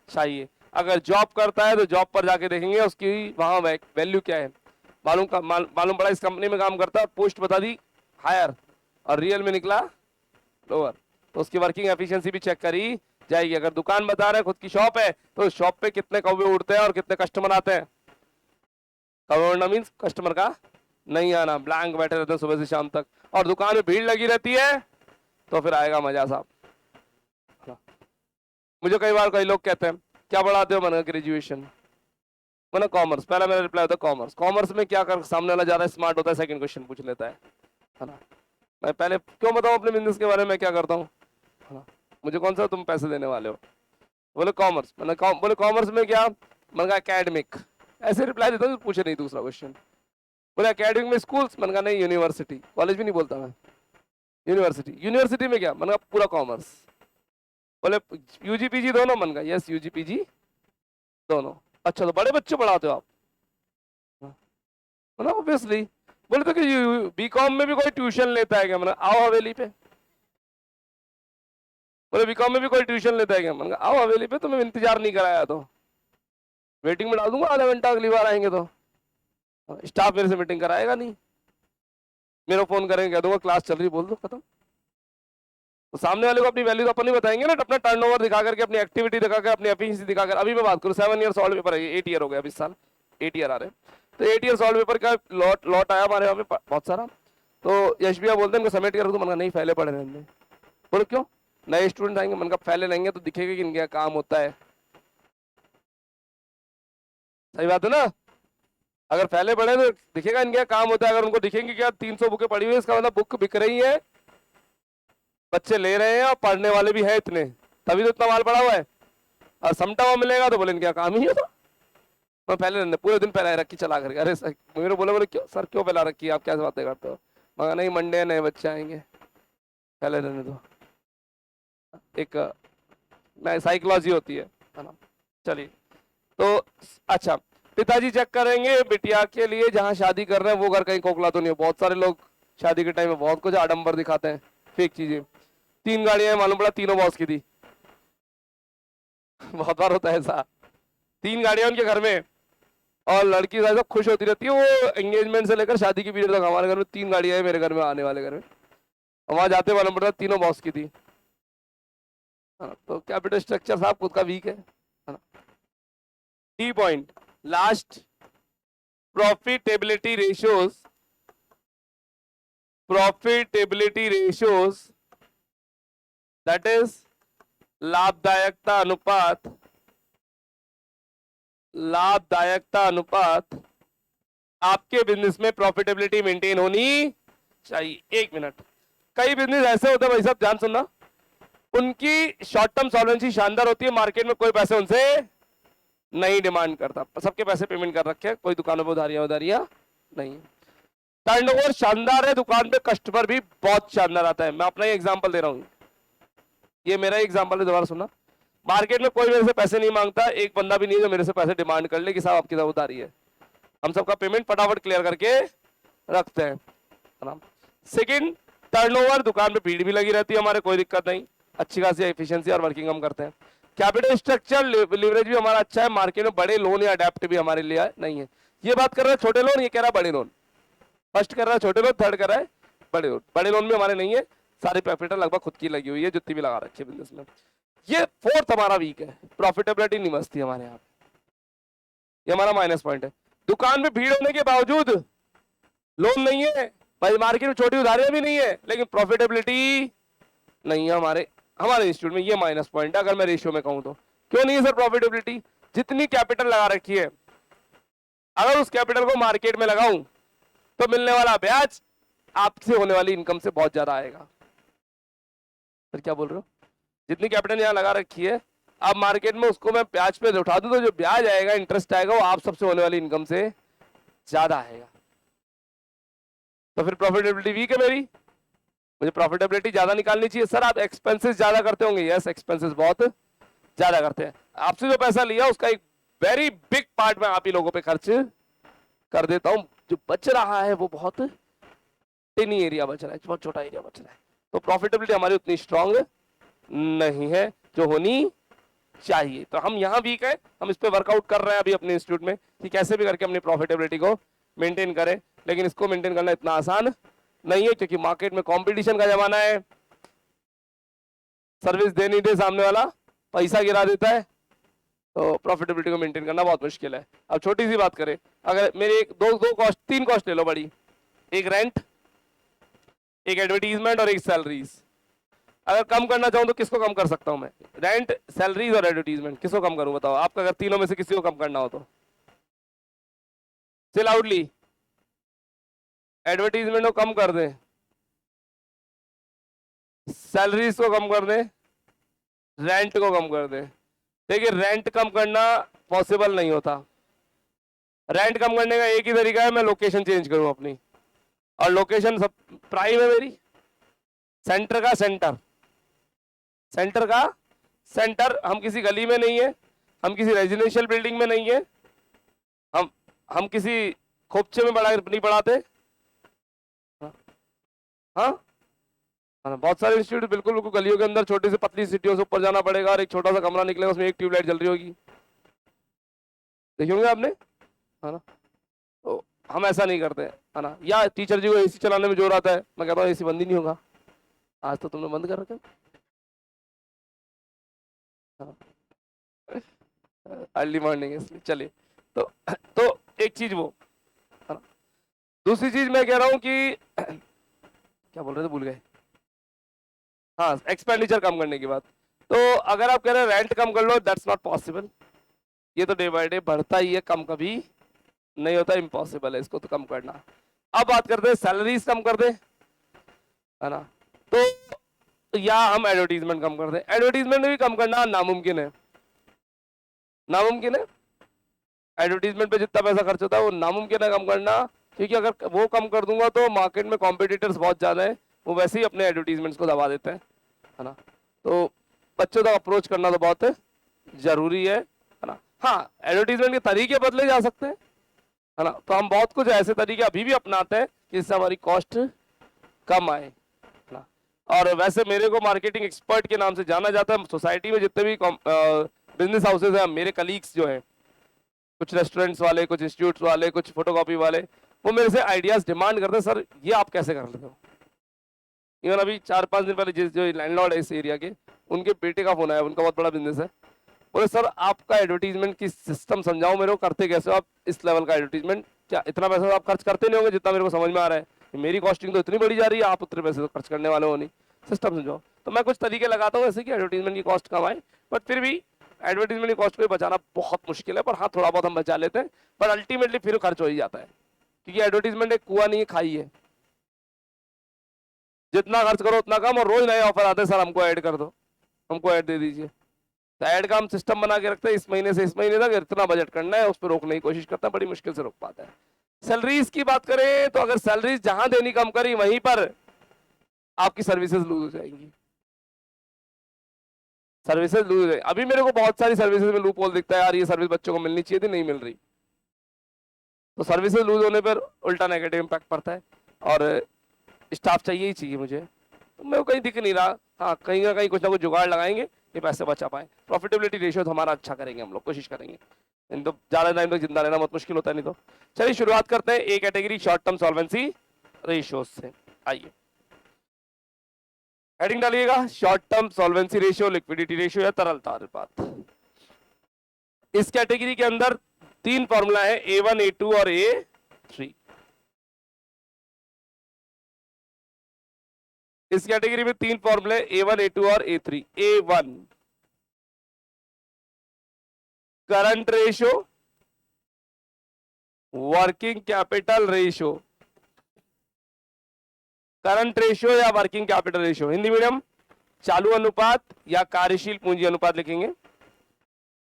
चाहिए। अगर जॉब करता है तो जॉब पर जाके देखेंगे उसकी वहां वैल्यू क्या है। मालूम पड़ा इस कंपनी में काम करता है, पोस्ट बता दी हायर और रियल में निकला लोअर, तो उसकी वर्किंग एफिशिएंसी भी चेक करी जाएगी। अगर दुकान बता रहे हैं खुद की शॉप है तो शॉप पे कितने कौवे उड़ते हैं और कितने कस्टमर आते हैं। कौवे उड़ना मीन्स कस्टमर का नहीं आना, ब्लैंक बैठे रहते हैं सुबह से शाम तक और दुकान में भीड़ लगी रहती है तो फिर आएगा मजा साहब। मुझे कई बार कई लोग कहते हैं क्या पढ़ाते हो, मैंने ग्रेजुएशन, मैंने कॉमर्स। पहला मेरा रिप्लाई होता है कॉमर्स। कॉमर्स में क्या कर, सामने वाला ज्यादा स्मार्ट होता है, सेकंड क्वेश्चन पूछ लेता है ना। मैं पहले क्यों बताऊं अपने बिजनेस के बारे में क्या करता हूँ, मुझे कौन सा तुम पैसे देने वाले हो? बोले कॉमर्स। मैंने बोले कॉमर्स में क्या? मैंने कहा एकेडमिक। ऐसे रिप्लाई देता हूँ, पूछे नहीं दूसरा क्वेश्चन। बोले एकेडमिक में स्कूल्स, मैंने कहा नहीं यूनिवर्सिटी। कॉलेज भी नहीं बोलता मैं, यूनिवर्सिटी। यूनिवर्सिटी में क्या? मैंने कहा पूरा कॉमर्स। बोले यूजी पीजी दोनों? मैंने कहा यस यूजी पीजी दोनों। अच्छा तो बड़े बच्चे पढ़ाते हो आप? मैंने ऑब्वियसली। बोले तो कि बीकॉम में भी कोई ट्यूशन लेता है क्या? मैंने आओ हवेली पे। बोले बीकॉम में भी कोई ट्यूशन लेता है क्या? मैंने कहा आओ हवेली पे, तुम्हें इंतजार नहीं कराया तो वेटिंग में डाल दूंगा आधा घंटा, अगली बार आएंगे तो। स्टाफ मेरे से मीटिंग कराएगा नहीं, मेरा फोन करेंगे कह दूंगा क्लास चल रही, बोल दो खत्म। तो सामने वाले को अपनी वैल्यू तो अपन नहीं बताएंगे ना, अपना टर्नओवर दिखा करके, अपनी एक्टिविटी दिखाकर, अपनी एफिशिएंसी दिखाकर। अभी मैं बात करूँ 7 ईयर सॉल्व पेपर है, 8 ईयर हो गया, 20 साल 8 ईयर आ रहे हैं, तो 8 ईयर सॉल्व पेपर का लॉट लॉट आया हमारे यहाँ पे बहुत सारा। तो यश भैया बोलते हैं इनको समेट कर, तो मन का नहीं फैले पड़े रहने। बोलो क्यों, नए स्टूडेंट आएंगे, मन का फैले रहेंगे तो दिखेगा कि इनका काम होता है। सही बात है ना, अगर फैले पड़े तो दिखेगा इनका काम होता है। अगर उनको दिखेंगे कि यार 300 बुकें पड़ी हुई है, इसका मतलब बुक बिक रही है, बच्चे ले रहे हैं और पढ़ने वाले भी है इतने, तभी तो इतना माल पड़ा हुआ है। और समटा हुआ मिलेगा तो बोले इनका काम ही है। तो पहले रहने, पूरे दिन फैलाए रखी चला करके। अरे सर मेरे बोले क्यों सर, क्यों फैला रखी है, आप क्या बातें करते हो? मगर नहीं, मंडे नए बच्चे आएंगे, पहले रहने दो। एक नई साइकोलॉजी होती है ना। चलिए, तो अच्छा, पिताजी चेक करेंगे बिटिया के लिए जहाँ शादी कर रहे हैं वो घर कहीं खोखला तो नहीं है। बहुत सारे लोग शादी के टाइम में बहुत कुछ आडंबर दिखाते हैं, फेक चीजें। 3 गाड़ियां मालूम पड़ा तीनों बॉस की थी। बहुत बार होता है ऐसा, 3 गाड़ियां उनके घर में, और लड़की सब खुश होती रहती है। वो एंगेजमेंट से लेकर शादी की पीरियड तक हमारे घर में 3 गाड़ियां हैं, मेरे घर में, आने वाले घर में। वहां जाते मालूम पड़ता तीनों बॉस की थी। तो कैपिटल स्ट्रक्चर साहब खुद का वीक है ना। T point last, profitability ratios, profitability ratios that is लाभदायकता अनुपात, लाभदायकता अनुपात आपके बिजनेस में प्रॉफिटेबिलिटी मेंटेन होनी चाहिए। 1 मिनट, कई बिजनेस ऐसे होते हैं भाई साहब, ध्यान सुनना, उनकी शॉर्ट टर्म सॉल्वेंसी शानदार होती है, मार्केट में कोई पैसे उनसे नहीं डिमांड करता, सबके पैसे पेमेंट कर रखे हैं, कोई दुकानों पे उधारियां नहीं। टर्नओवर शानदार है, दुकान पे कस्टमर भी बहुत शानदार आता है। मैं अपना ही एग्जांपल दे रहा हूँ, ये मेरा एग्जांपल है, दोबारा सुनना। मार्केट में कोई मेरे से पैसे नहीं मांगता, एक बंदा भी नहीं है जो मेरे से पैसे डिमांड कर ले कि साहब आपकी उधारी है। हम सबका पेमेंट फटाफट क्लियर करके रखते हैं। सेकंड, टर्नओवर, दुकान पे भीड़ भी लगी रहती है हमारे, कोई दिक्कत नहीं, अच्छी खासी एफिशिएंसी और वर्किंग हम करते हैं। कैपिटल स्ट्रक्चर लिवरेज भी हमारा अच्छा है, मार्केट में बड़े लोन या अडेप्ट भी हमारे लिए नहीं है। ये बात कर रहा है छोटे लोन, ये कह रहा है बड़े लोन। फर्स्ट कर रहा है छोटे लोन, थर्ड कर रहा है बड़े लोन। बड़े लोन भी हमारे नहीं है, सारी कैपिटल लगभग खुद की लगी हुई है, जुत्ती भी लगा रखी है बिजनेस में। ये फोर्थ हमारा वीक है, प्रॉफिटेबिलिटी नहीं बचती हमारे यहाँ, ये हमारा माइनस पॉइंट है। दुकान में भीड़ होने के बावजूद लोन नहीं है भाई, मार्केट में छोटी उधारियां भी नहीं है, लेकिन प्रॉफिटेबिलिटी नहीं है हमारे इंस्टीट्यूट में, ये माइनस पॉइंट है। अगर मैं रेशियो में कहूं तो क्यों नहीं है सर प्रॉफिटेबिलिटी? जितनी कैपिटल लगा रखी है, अगर उस कैपिटल को मार्केट में लगाऊं तो मिलने वाला ब्याज आपसे होने वाली इनकम से बहुत ज्यादा आएगा। सर क्या बोल रहे हो? जितनी कैपिटल यहाँ लगा रखी है, अब मार्केट में उसको मैं ब्याज पे उठा दूं तो जो ब्याज आएगा, इंटरेस्ट आएगा, वो आप सबसे होने वाली इनकम से ज्यादा आएगा। तो फिर प्रॉफिटेबिलिटी वीक है मेरी, मुझे प्रॉफिटेबिलिटी ज्यादा निकालनी चाहिए। सर आप एक्सपेंसेस ज्यादा करते होंगे, यस एक्सपेंसेस बहुत ज्यादा करते हैं। आपसे जो पैसा लिया उसका एक वेरी बिग पार्ट मैं आप ही लोगों पे खर्च कर देता हूं, जो बच रहा है वो बहुत टिनी एरिया बच रहा है, बहुत छोटा एरिया बच रहा है। तो प्रॉफिटेबिलिटी हमारी उतनी स्ट्रांग नहीं है जो होनी चाहिए। तो हम यहाँ वीक है, हम इस पे वर्कआउट कर रहे हैं अभी अपने इंस्टीट्यूट में कि कैसे भी करके अपनी प्रॉफिटेबिलिटी को मेंटेन करें। लेकिन इसको मेंटेन करना इतना आसान नहीं है, क्योंकि मार्केट में कंपटीशन का जमाना है, सर्विस दे नहीं दे सामने वाला, पैसा गिरा देता है, तो प्रॉफिटेबिलिटी को मेंटेन करना बहुत मुश्किल है। अब छोटी सी बात करें, अगर मेरे एक दो कॉस्ट, 3 कॉस्ट ले लो बड़ी, एक रेंट, एक एडवर्टीजमेंट और एक सैलरीज। अगर कम करना चाहूं तो किसको कम कर सकता हूं मैं? रेंट, सैलरीज और एडवर्टीजमेंट, किसको कम करूं बताओ? आपका अगर तीनों में से किसी को कम करना हो तो से लाउडली एडवर्टीजमेंट को कम कर दें, सैलरीज को कम कर दें, रेंट को कम कर दें। देखिए रेंट कम करना पॉसिबल नहीं होता। रेंट कम करने का एक ही तरीका है, मैं लोकेशन चेंज करूं अपनी, और लोकेशन सब प्राइम है मेरी, सेंटर का सेंटर, सेंटर का सेंटर। हम किसी गली में नहीं है, हम किसी रेजिडेंशियल बिल्डिंग में नहीं है, हम किसी खोपचे में नहीं पढ़ाते। हाँ, बहुत सारे इंस्टीट्यूट बिल्कुल बिल्कुल गलियों के अंदर, छोटी सी पतली सिटियों से ऊपर जाना पड़ेगा, और एक छोटा सा कमरा निकलेगा, उसमें एक ट्यूबलाइट जल रही होगी, देखिए होंगे आपने, है ना? तो हम ऐसा नहीं करते, है ना? या टीचर जी को एसी चलाने में जोर आता है, मैं कहता हूँ एसी बंद ही नहीं होगा, आज तो तुमने बंद कर रखा है। अर्ली मॉर्निंग इसलिए। चलिए, तो एक चीज वो है ना। दूसरी चीज मैं कह रहा हूं कि क्या बोल रहे थे, भूल गए। हाँ, एक्सपेंडिचर कम करने की बात। तो अगर आप कह रहे हैं रेंट कम कर लो, दैट्स नॉट पॉसिबल। ये तो डे बाय डे बढ़ता ही है, कम कभी नहीं होता, इम्पॉसिबल है इसको तो कम करना। अब बात करते हैं सैलरीज कम कर दे, है ना। तो या हम एडवर्टीजमेंट कम कर दें। एडवर्टीजमेंट भी कम करना नामुमकिन है, नामुमकिन है। एडवर्टीजमेंट पे जितना पैसा खर्च होता है वो नामुमकिन है कम करना, क्योंकि अगर वो कम कर दूंगा तो मार्केट में कॉम्पिटिटर्स बहुत ज़्यादा है, वो वैसे ही अपने एडवर्टीजमेंट्स को दबा देते हैं, है ना। तो बच्चों तक अप्रोच करना तो बहुत जरूरी है ना। हाँ, एडवर्टीजमेंट के तरीके बदले जा सकते हैं, है ना। तो हम बहुत कुछ ऐसे तरीके अभी भी अपनाते हैं जिससे हमारी कॉस्ट कम आए, है ना। और वैसे मेरे को मार्केटिंग एक्सपर्ट के नाम से जाना जाता है। सोसाइटी में जितने भी बिजनेस हाउसेज हैं, मेरे कलीग्स जो हैं, कुछ रेस्टोरेंट्स वाले, कुछ इंस्टीट्यूट्स वाले, कुछ फोटोकॉपी वाले, वो मेरे से आइडियाज डिमांड करते हैं, सर ये आप कैसे कर लेते हो। इवन अभी 4-5 दिन पहले जिस जो लैंडलॉर्ड है इस एरिया के, उनके बेटे का फोन आया, उनका बहुत बड़ा बिजनेस है। बोले सर आपका एडवर्टीजमेंट की सिस्टम समझाओ मेरे को, करते कैसे हो आप इस लेवल का एडवर्टीजमेंट, क्या इतना पैसा तो आप खर्च करते नहीं होंगे जितना मेरे को समझ में आ रहा है, मेरी कॉस्टिंग तो इतनी बढ़ी जा रही है, आप उतने पैसे तो खर्च करने वाले हो नहीं, सिस्टम समझाओ। तो मैं कुछ तरीके लगाता हूँ ऐसे कि एडवर्टीजमेंट की कॉस्ट कम आए, बट फिर भी एडवर्टीजमेंट की कॉस्ट को बचाना बहुत मुश्किल है, पर हाँ थोड़ा बहुत हम बचा लेते हैं, पर अल्टीमेटली फिर खर्च हो ही जाता है, क्योंकि एडवर्टीजमेंट एक कुआं नहीं है, खाई है। जितना खर्च करो उतना कम, और रोज नए ऑफर आते हैं, सर हमको ऐड कर दो, हमको ऐड दे दीजिए। तो ऐड का हम सिस्टम बना के रखते हैं, इस महीने से इस महीने तक इतना बजट करना है, उस पर रोकने की कोशिश करता है, बड़ी मुश्किल से रोक पाता है। सैलरीज की बात करें तो अगर सैलरीज जहां देनी कम करी वहीं पर आपकी सर्विसेज लूज हो जाएंगी, सर्विसेज लूज है। अभी मेरे को बहुत सारी सर्विसेज में लूप होल दिखता है, यार ये सर्विस बच्चों को मिलनी चाहिए थी, नहीं मिल रही, तो सर्विसेज लूज होने पर उल्टा नेगेटिव इम्पैक्ट पड़ता है, और स्टाफ चाहिए ही चाहिए मुझे, तो मेरे को कहीं दिख नहीं रहा। हाँ, कहीं ना कहीं कुछ ना कुछ जुगाड़ लगाएंगे, ये पैसे बचा पाए। प्रॉफिटेबिलिटी रेशियो तो हमारा अच्छा करेंगे, हम लोग कोशिश करेंगे, नहीं तो ज़्यादा टाइम तक जिंदा रहना बहुत मुश्किल होता है, नहीं तो। चलिए शुरुआत करते हैं A category short term solvency ratios से। आइए हेडिंग डालिएगा, short term solvency ratio, liquidity ratio या तरलता अनुपात। इस कैटेगरी के अंदर 3 फॉर्मूला है, A1, A2 और A3। इस कैटेगरी में 3 फॉर्मूले, A1, A2 और A3। A1 current ratio, working capital ratio, current ratio या working capital ratio, Hindi medium चालू अनुपात या कार्यशील पूंजी अनुपात लिखेंगे,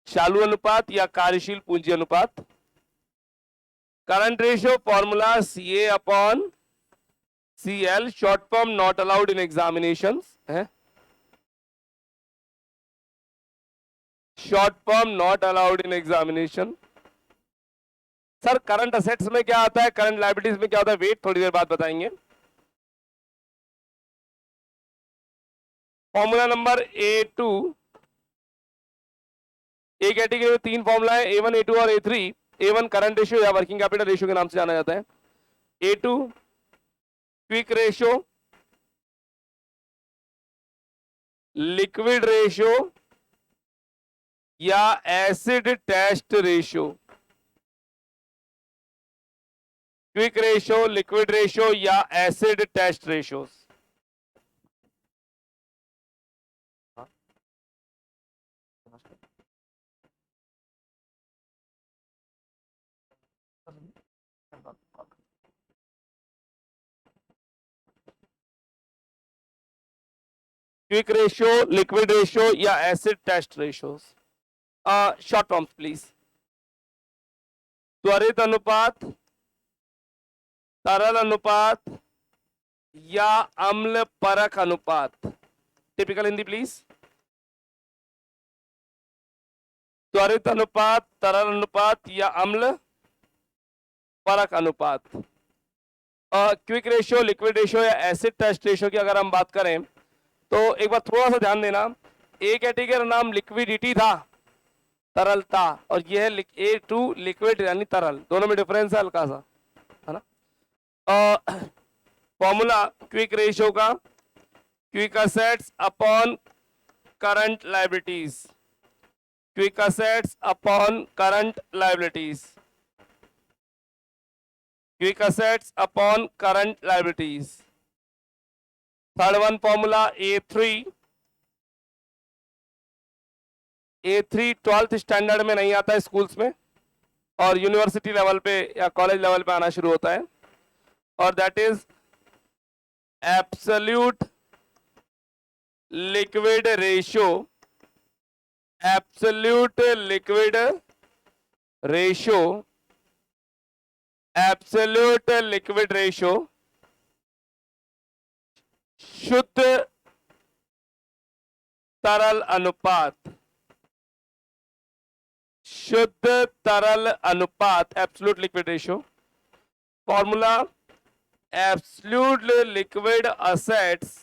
चालू अनुपात या कार्यशील पूंजी अनुपात। Current ratio formula CA upon CL, short form not allowed in examinations है, short form not allowed in examination. Sir current assets में क्या आता है, करंट लायबिलिटीज में क्या होता है, वेट थोड़ी देर बाद बताएंगे। Formula number A2, A category में 3 फॉर्मूला है, A1, A2 और A3। A1 करंट रेशियो या वर्किंग कैपिटल रेशियो के नाम से जाना जाता है, A2 quick ratio, liquid ratio या acid test ratio, quick ratio, liquid ratio या acid test ratio. Quick ratio, liquid ratio या acid test ratios. Short forms please. त्वरित अनुपात, तरल अनुपात या अम्ल परख अनुपात। Typical Hindi please. त्वरित अनुपात, तरल अनुपात या अम्ल परख अनुपात। क्विक रेशियो, लिक्विड रेशियो या एसिड टेस्ट रेशियो की अगर हम बात करें तो एक बार थोड़ा सा ध्यान देना, ए कैटेगरी का नाम लिक्विडिटी था, तरलता, और यह है A2 लिक्विड यानी तरल, दोनों में डिफरेंस है हल्का सा, है ना। फॉर्मूला क्विक रेशियो का, quick assets upon current liabilities, quick assets upon current liabilities, quick assets upon current liabilities. Third one formula A3 12th standard में नहीं आता है स्कूल्स में, और यूनिवर्सिटी लेवल पे या कॉलेज लेवल पे आना शुरू होता है, और that is absolute liquid ratio, absolute liquid ratio, absolute liquid ratio, शुद्ध तरल अनुपात, शुद्ध तरल अनुपात, absolute liquid ratio. Formula absolute liquid assets,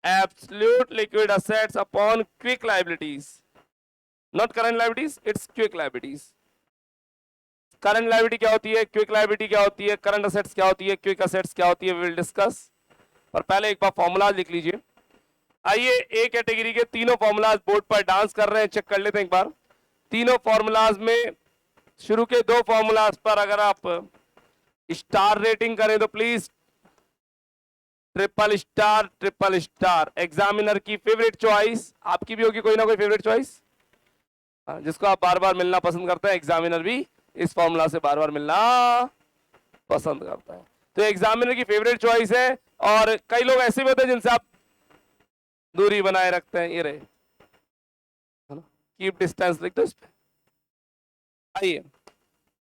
absolute liquid assets upon quick liabilities, not current liabilities, it's quick liabilities. Current liability क्या होती है, quick liability क्या होती है, करंट असेट्स क्या होती है, क्विक असेट्स क्या होती है, वी विल डिस्कस। पर पहले एक बार फॉर्मूला लिख लीजिए। आइए ए कैटेगरी के तीनों फॉर्मूलाज बोर्ड पर डांस कर रहे हैं, चेक कर लेते हैं एक बार। तीनों फॉर्मूलाज में शुरू के दो फॉर्मूलाज पर अगर आप स्टार रेटिंग करें तो प्लीज ट्रिपल स्टार। एग्जामिनर की फेवरेट चॉइस, आपकी भी होगी कोई ना कोई फेवरेट चॉइस जिसको आप बार बार मिलना पसंद करते हैं। एग्जामिनर भी इस फॉर्मूला से बार बार मिलना पसंद करता है, तो एग्जामिनर की फेवरेट चॉइस है। और कई लोग ऐसे भी होते हैं जिनसे आप दूरी बनाए रखते हैं, ये रहे, है ना, कीप डिस्टेंस लिख दो इस पे। आइए,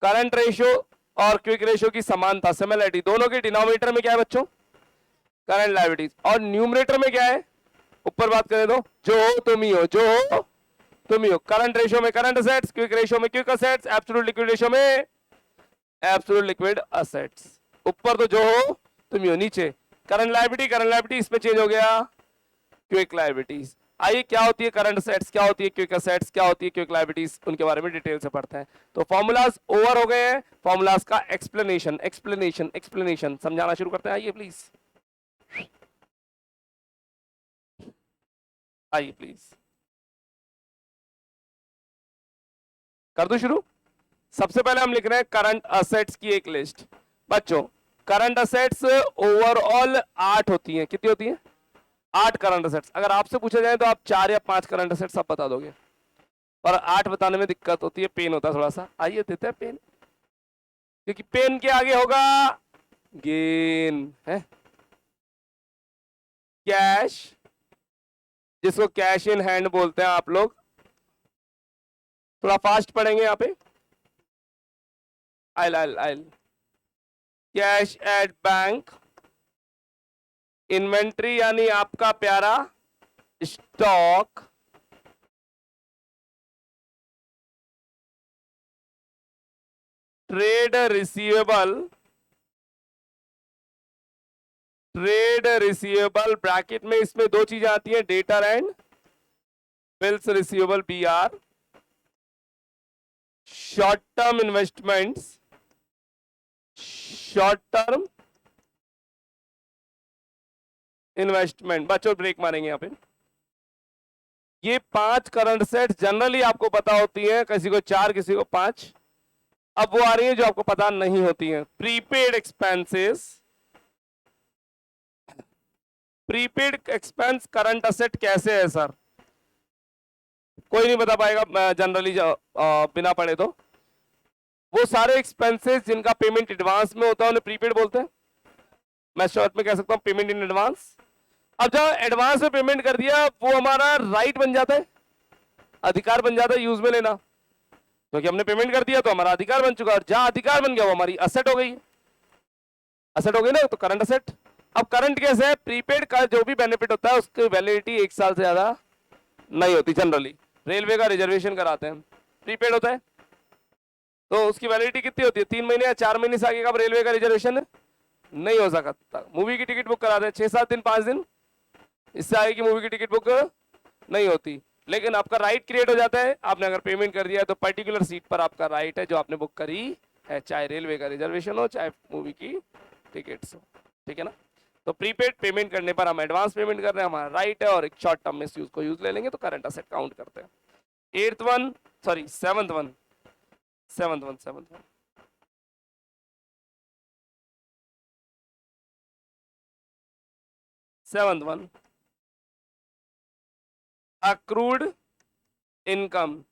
करंट रेशियो और क्विक रेशियो की समानता, सिमिलरिटी, दोनों के डिनोमिनेटर में क्या है बच्चों, करंट लायबिलिटीज, और न्यूमरेटर में क्या है, ऊपर बात करें तो जो हो तुम ही हो, जो हो तुम ही हो। करंट रेशियो में करंट असेट्स, क्विक रेशियो में quick assets, absolute liquid ratio में एब्सोल्यूट लिक्विड असेट्स। ऊपर तो जो हो तुम ही हो, नीचे करंट लायबिलिटी, इसमें चेंज हो गया क्विक लायबिलिटीज। आइए, क्या होती है करंट असेट्स, क्या होती है क्विक असेट्स, क्या होती है क्विक लायबिलिटीज, उनके बारे में डिटेल से पढ़ते हैं। तो फॉर्मूलाज ओवर हो गए हैं, फॉर्मूलाज का एक्सप्लेनेशन समझाना शुरू करते हैं। आइए प्लीज, आइए प्लीज, कर दो शुरू। सबसे पहले हम लिख रहे हैं करंट असेट्स की एक लिस्ट। बच्चों, करंट असेट्स ओवरऑल 8 होती हैं, कितनी होती हैं, 8 करंट असेट्स। अगर आपसे पूछा जाए तो आप 4 या 5 करंट असेट्स आप बता दोगे, पर 8 बताने में दिक्कत होती है, पेन होता है थोड़ा सा। आइए देते हैं पेन, क्योंकि पेन के आगे होगा गेन है, कैश, जिसको कैश इन हैंड बोलते हैं आप लोग। थोड़ा फास्ट पढ़ेंगे यहाँ पे। आइल कैश एट बैंक, इन्वेंट्री यानी आपका प्यारा स्टॉक, ट्रेड रिसीवेबल ब्रैकेट में इसमें दो चीजें आती हैं, debtor and bills receivable BR, short term investments, short term investment. बच्चों ब्रेक मारेंगे यहाँ पे। ये 5 करंट सेट जनरली आपको पता होती है, किसी को 4 किसी को 5। अब वो आ रही है जो आपको पता नहीं होती है, prepaid expenses. Prepaid expense current asset कैसे है सर, कोई नहीं बता पाएगा जनरली बिना पढ़े तो। वो सारे एक्सपेंसेस जिनका पेमेंट एडवांस में होता है उन्हें प्रीपेड बोलते हैं। मैं शॉर्ट में कह सकता हूं पेमेंट इन एडवांस। अब जब एडवांस में पेमेंट कर दिया, वो हमारा राइट बन जाता है, अधिकार बन जाता है यूज में लेना, क्योंकि हमने पेमेंट कर दिया तो हमारा अधिकार बन चुका, और जहां अधिकार बन गया वो हमारी असेट हो गई, असेट हो गई ना, तो करंट असेट। अब करंट कैसे है, प्रीपेड का जो भी बेनिफिट होता है उसकी वैलिडिटी 1 साल से ज्यादा नहीं होती। जनरली रेलवे का रिजर्वेशन कराते हैं, प्रीपेड होता है, तो उसकी वैलिडिटी कितनी होती है, 3 महीने या 4 महीने से आगे का रेलवे का रिजर्वेशन नहीं हो सकता। मूवी की टिकट बुक कराते हैं 6-7 दिन 5 दिन, इससे आगे की मूवी की टिकट बुक नहीं होती। लेकिन आपका राइट क्रिएट हो जाता है, आपने अगर पेमेंट कर दिया है तो पर्टिकुलर सीट पर आपका राइट है जो आपने बुक करी है, चाहे रेलवे का रिजर्वेशन हो चाहे मूवी की टिकट्स हो, ठीक है ना। तो प्रीपेड पेमेंट करने पर हम एडवांस पेमेंट कर रहे हैं, हमारा राइट है, और एक शॉर्ट टर्म में उसको यूज ले लेंगे तो करंट असेट काउंट करते हैं। 8th one, sorry 7th one, 7th one, 7th one, seventh one, accrued income.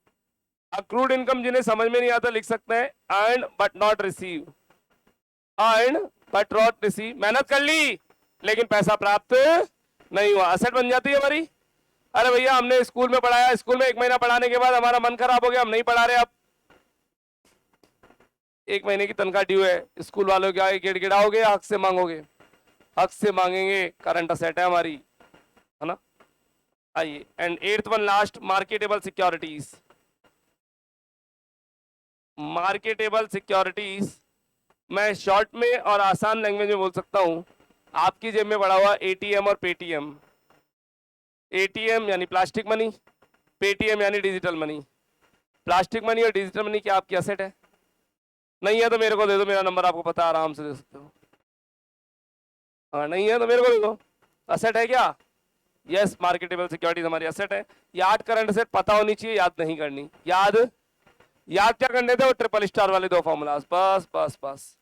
Accrued income जिन्हें समझ में नहीं आता लिख सकते हैं earn but not receive, earn but not receive, मेहनत कर ली लेकिन पैसा प्राप्त नहीं हुआ, असेट बन जाती है हमारी। अरे भैया हमने स्कूल में पढ़ाया, स्कूल में 1 महीना पढ़ाने के बाद हमारा मन खराब हो गया, हम नहीं पढ़ा रहे, अब 1 महीने की तनख्वाह ड्यू है, स्कूल वालों के आगे गिड़गिड़ाओगे, हक से मांगोगे, हक से मांगेंगे, करंट असेट है हमारी, है ना। आइए, and 8th one last, marketable securities. Marketable securities मैं शॉर्ट में और आसान लैंग्वेज में बोल सकता हूं, आपकी जेब में पड़ा हुआ एटीएम और पेटीएम। एटीएम यानी प्लास्टिक मनी, पेटीएम यानी डिजिटल मनी। प्लास्टिक मनी और डिजिटल मनी क्या आपकी असेट है? नहीं है तो मेरे को दे दो, मेरा नंबर आपको पता है, आराम से दे सकते हो। हाँ नहीं है तो मेरे को दे दो। असेट है क्या? यस, मार्केटेबल सिक्योरिटीज हमारी असेट है। ये 8 करंट असेट पता होनी चाहिए, याद नहीं करनी। याद याद क्या करने थे? वो ट्रिपल स्टार वाले 2 फॉर्मूलाज, बस बस बस।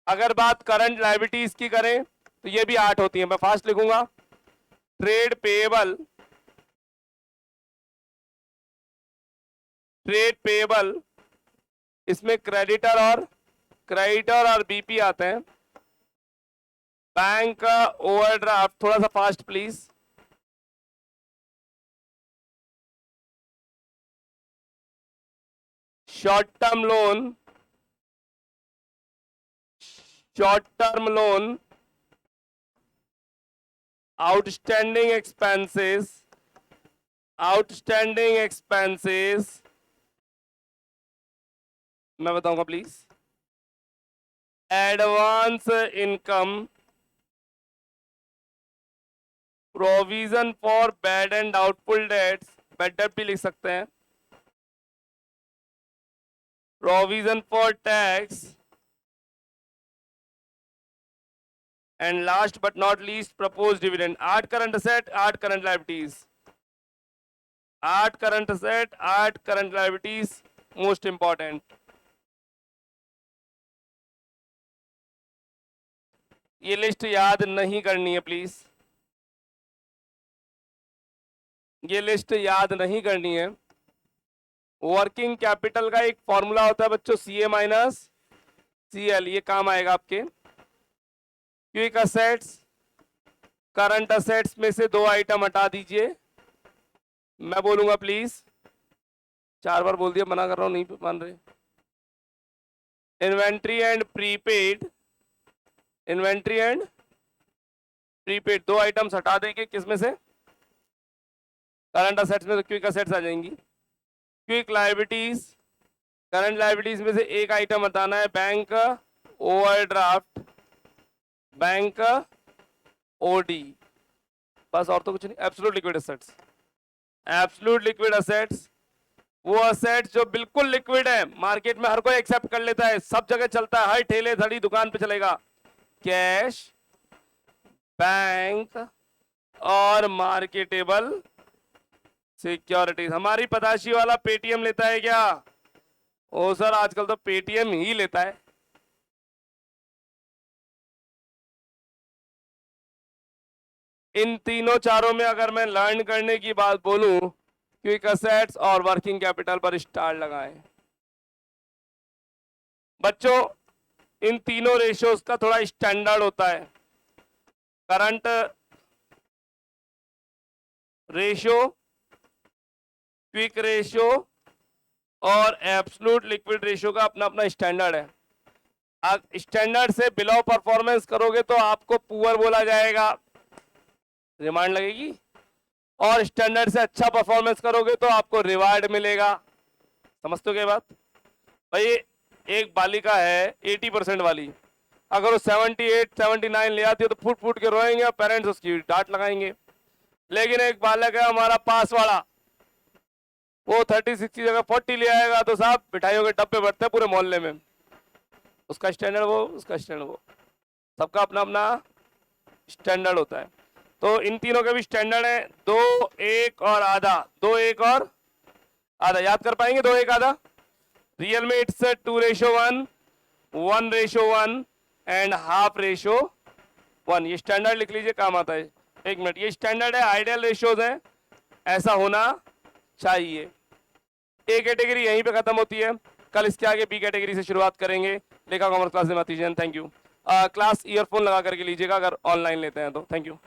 अगर बात करंट लायबिलिटीज की करें तो ये भी 8 होती है, मैं फास्ट लिखूंगा। ट्रेड पेएबल, ट्रेड पेएबल, इसमें क्रेडिटर और बीपी आते हैं। बैंक का ओवरड्राफ्ट, थोड़ा सा fast please. Short term loan, short term loan, outstanding expenses, outstanding expenses, मैं बताऊंगा please. Advance income, provision for bad and doubtful debts, bad debt भी लिख सकते हैं। Provision for tax, and last but not least propose dividend. 8 current asset, 8 current liabilities, 8 current asset, 8 current liabilities, most important. ये list याद नहीं करनी है please, ये लिस्ट याद नहीं करनी है। वर्किंग कैपिटल का एक फॉर्मूला होता है बच्चों, CA माइनस CL, ये काम आएगा आपके। क्विक असेट्स, करंट असेट्स में से 2 आइटम हटा दीजिए, मैं बोलूंगा प्लीज। 4 बार बोल दिया, मना कर रहा हूं, नहीं मान रहे। Inventory and prepaid, inventory and prepaid 2 items हटा देंगे, किसमें से? करंट असेट्स में, तो क्विक असेट्स आ जाएंगी। क्विक लायबिलिटीज, करंट लायबिलिटीज में से एक आइटम हटाना है, बैंक ओवरड्राफ्ट, बैंक ओडी, बस और तो कुछ नहीं। Absolute liquid assets, absolute liquid assets वो असेट्स जो बिल्कुल लिक्विड है, मार्केट में हर कोई एक्सेप्ट कर लेता है, सब जगह चलता है, हर ठेले धड़ी दुकान पे चलेगा। कैश, बैंक और मार्केटेबल सिक्योरिटीज। हमारी पताशी वाला पेटीएम लेता है क्या? ओ सर, आजकल तो पेटीएम ही लेता है। इन तीनों चारों में अगर मैं लर्न करने की बात बोलूं, क्विक असेट्स और वर्किंग कैपिटल पर स्टार लगाएं। बच्चों इन तीनों रेशियोज का थोड़ा स्टैंडर्ड होता है। करंट रेशियो, क्विक रेशियो और एब्सोल्यूट लिक्विड रेशियो का अपना अपना स्टैंडर्ड है। स्टैंडर्ड से बिलो परफॉर्मेंस करोगे तो आपको पुअर बोला जाएगा, रिमांड लगेगी, और स्टैंडर्ड से अच्छा परफॉर्मेंस करोगे तो आपको रिवार्ड मिलेगा। समझते हो क्या बात? भाई एक बालिका है 80% वाली, अगर वो 78 79 ले आती है तो फूट फूट के रोएंगे और पेरेंट्स उसकी डांट लगाएंगे। लेकिन एक बालक है हमारा पास वाला, वो 30 60 जगह 40 ले आएगा तो साहब मिठाइयों के डब्बे भरते हैं पूरे मोहल्ले में। उसका स्टैंडर्ड वो, उसका स्टैंडर्ड वो, सबका अपना अपना स्टैंडर्ड होता है। तो इन तीनों के भी स्टैंडर्ड है 2 1 और आधा, 2 1 और आधा। याद कर पाएंगे 2 1 आधा? रियल में इट्स 2:1, 1:1 एंड 1/2:1। ये स्टैंडर्ड लिख लीजिए, काम आता है। एक मिनट, ये स्टैंडर्ड है, आइडियल रेशियोज है, ऐसा होना चाहिए। ए कैटेगरी यहीं पे खत्म होती है। कल इसके आगे बी कैटेगरी से शुरुआत करेंगे। लेखा कॉमर्स क्लास में। Thank you. क्लास ईयरफोन लगा करके लीजिएगा अगर ऑनलाइन लेते हैं तो। Thank you.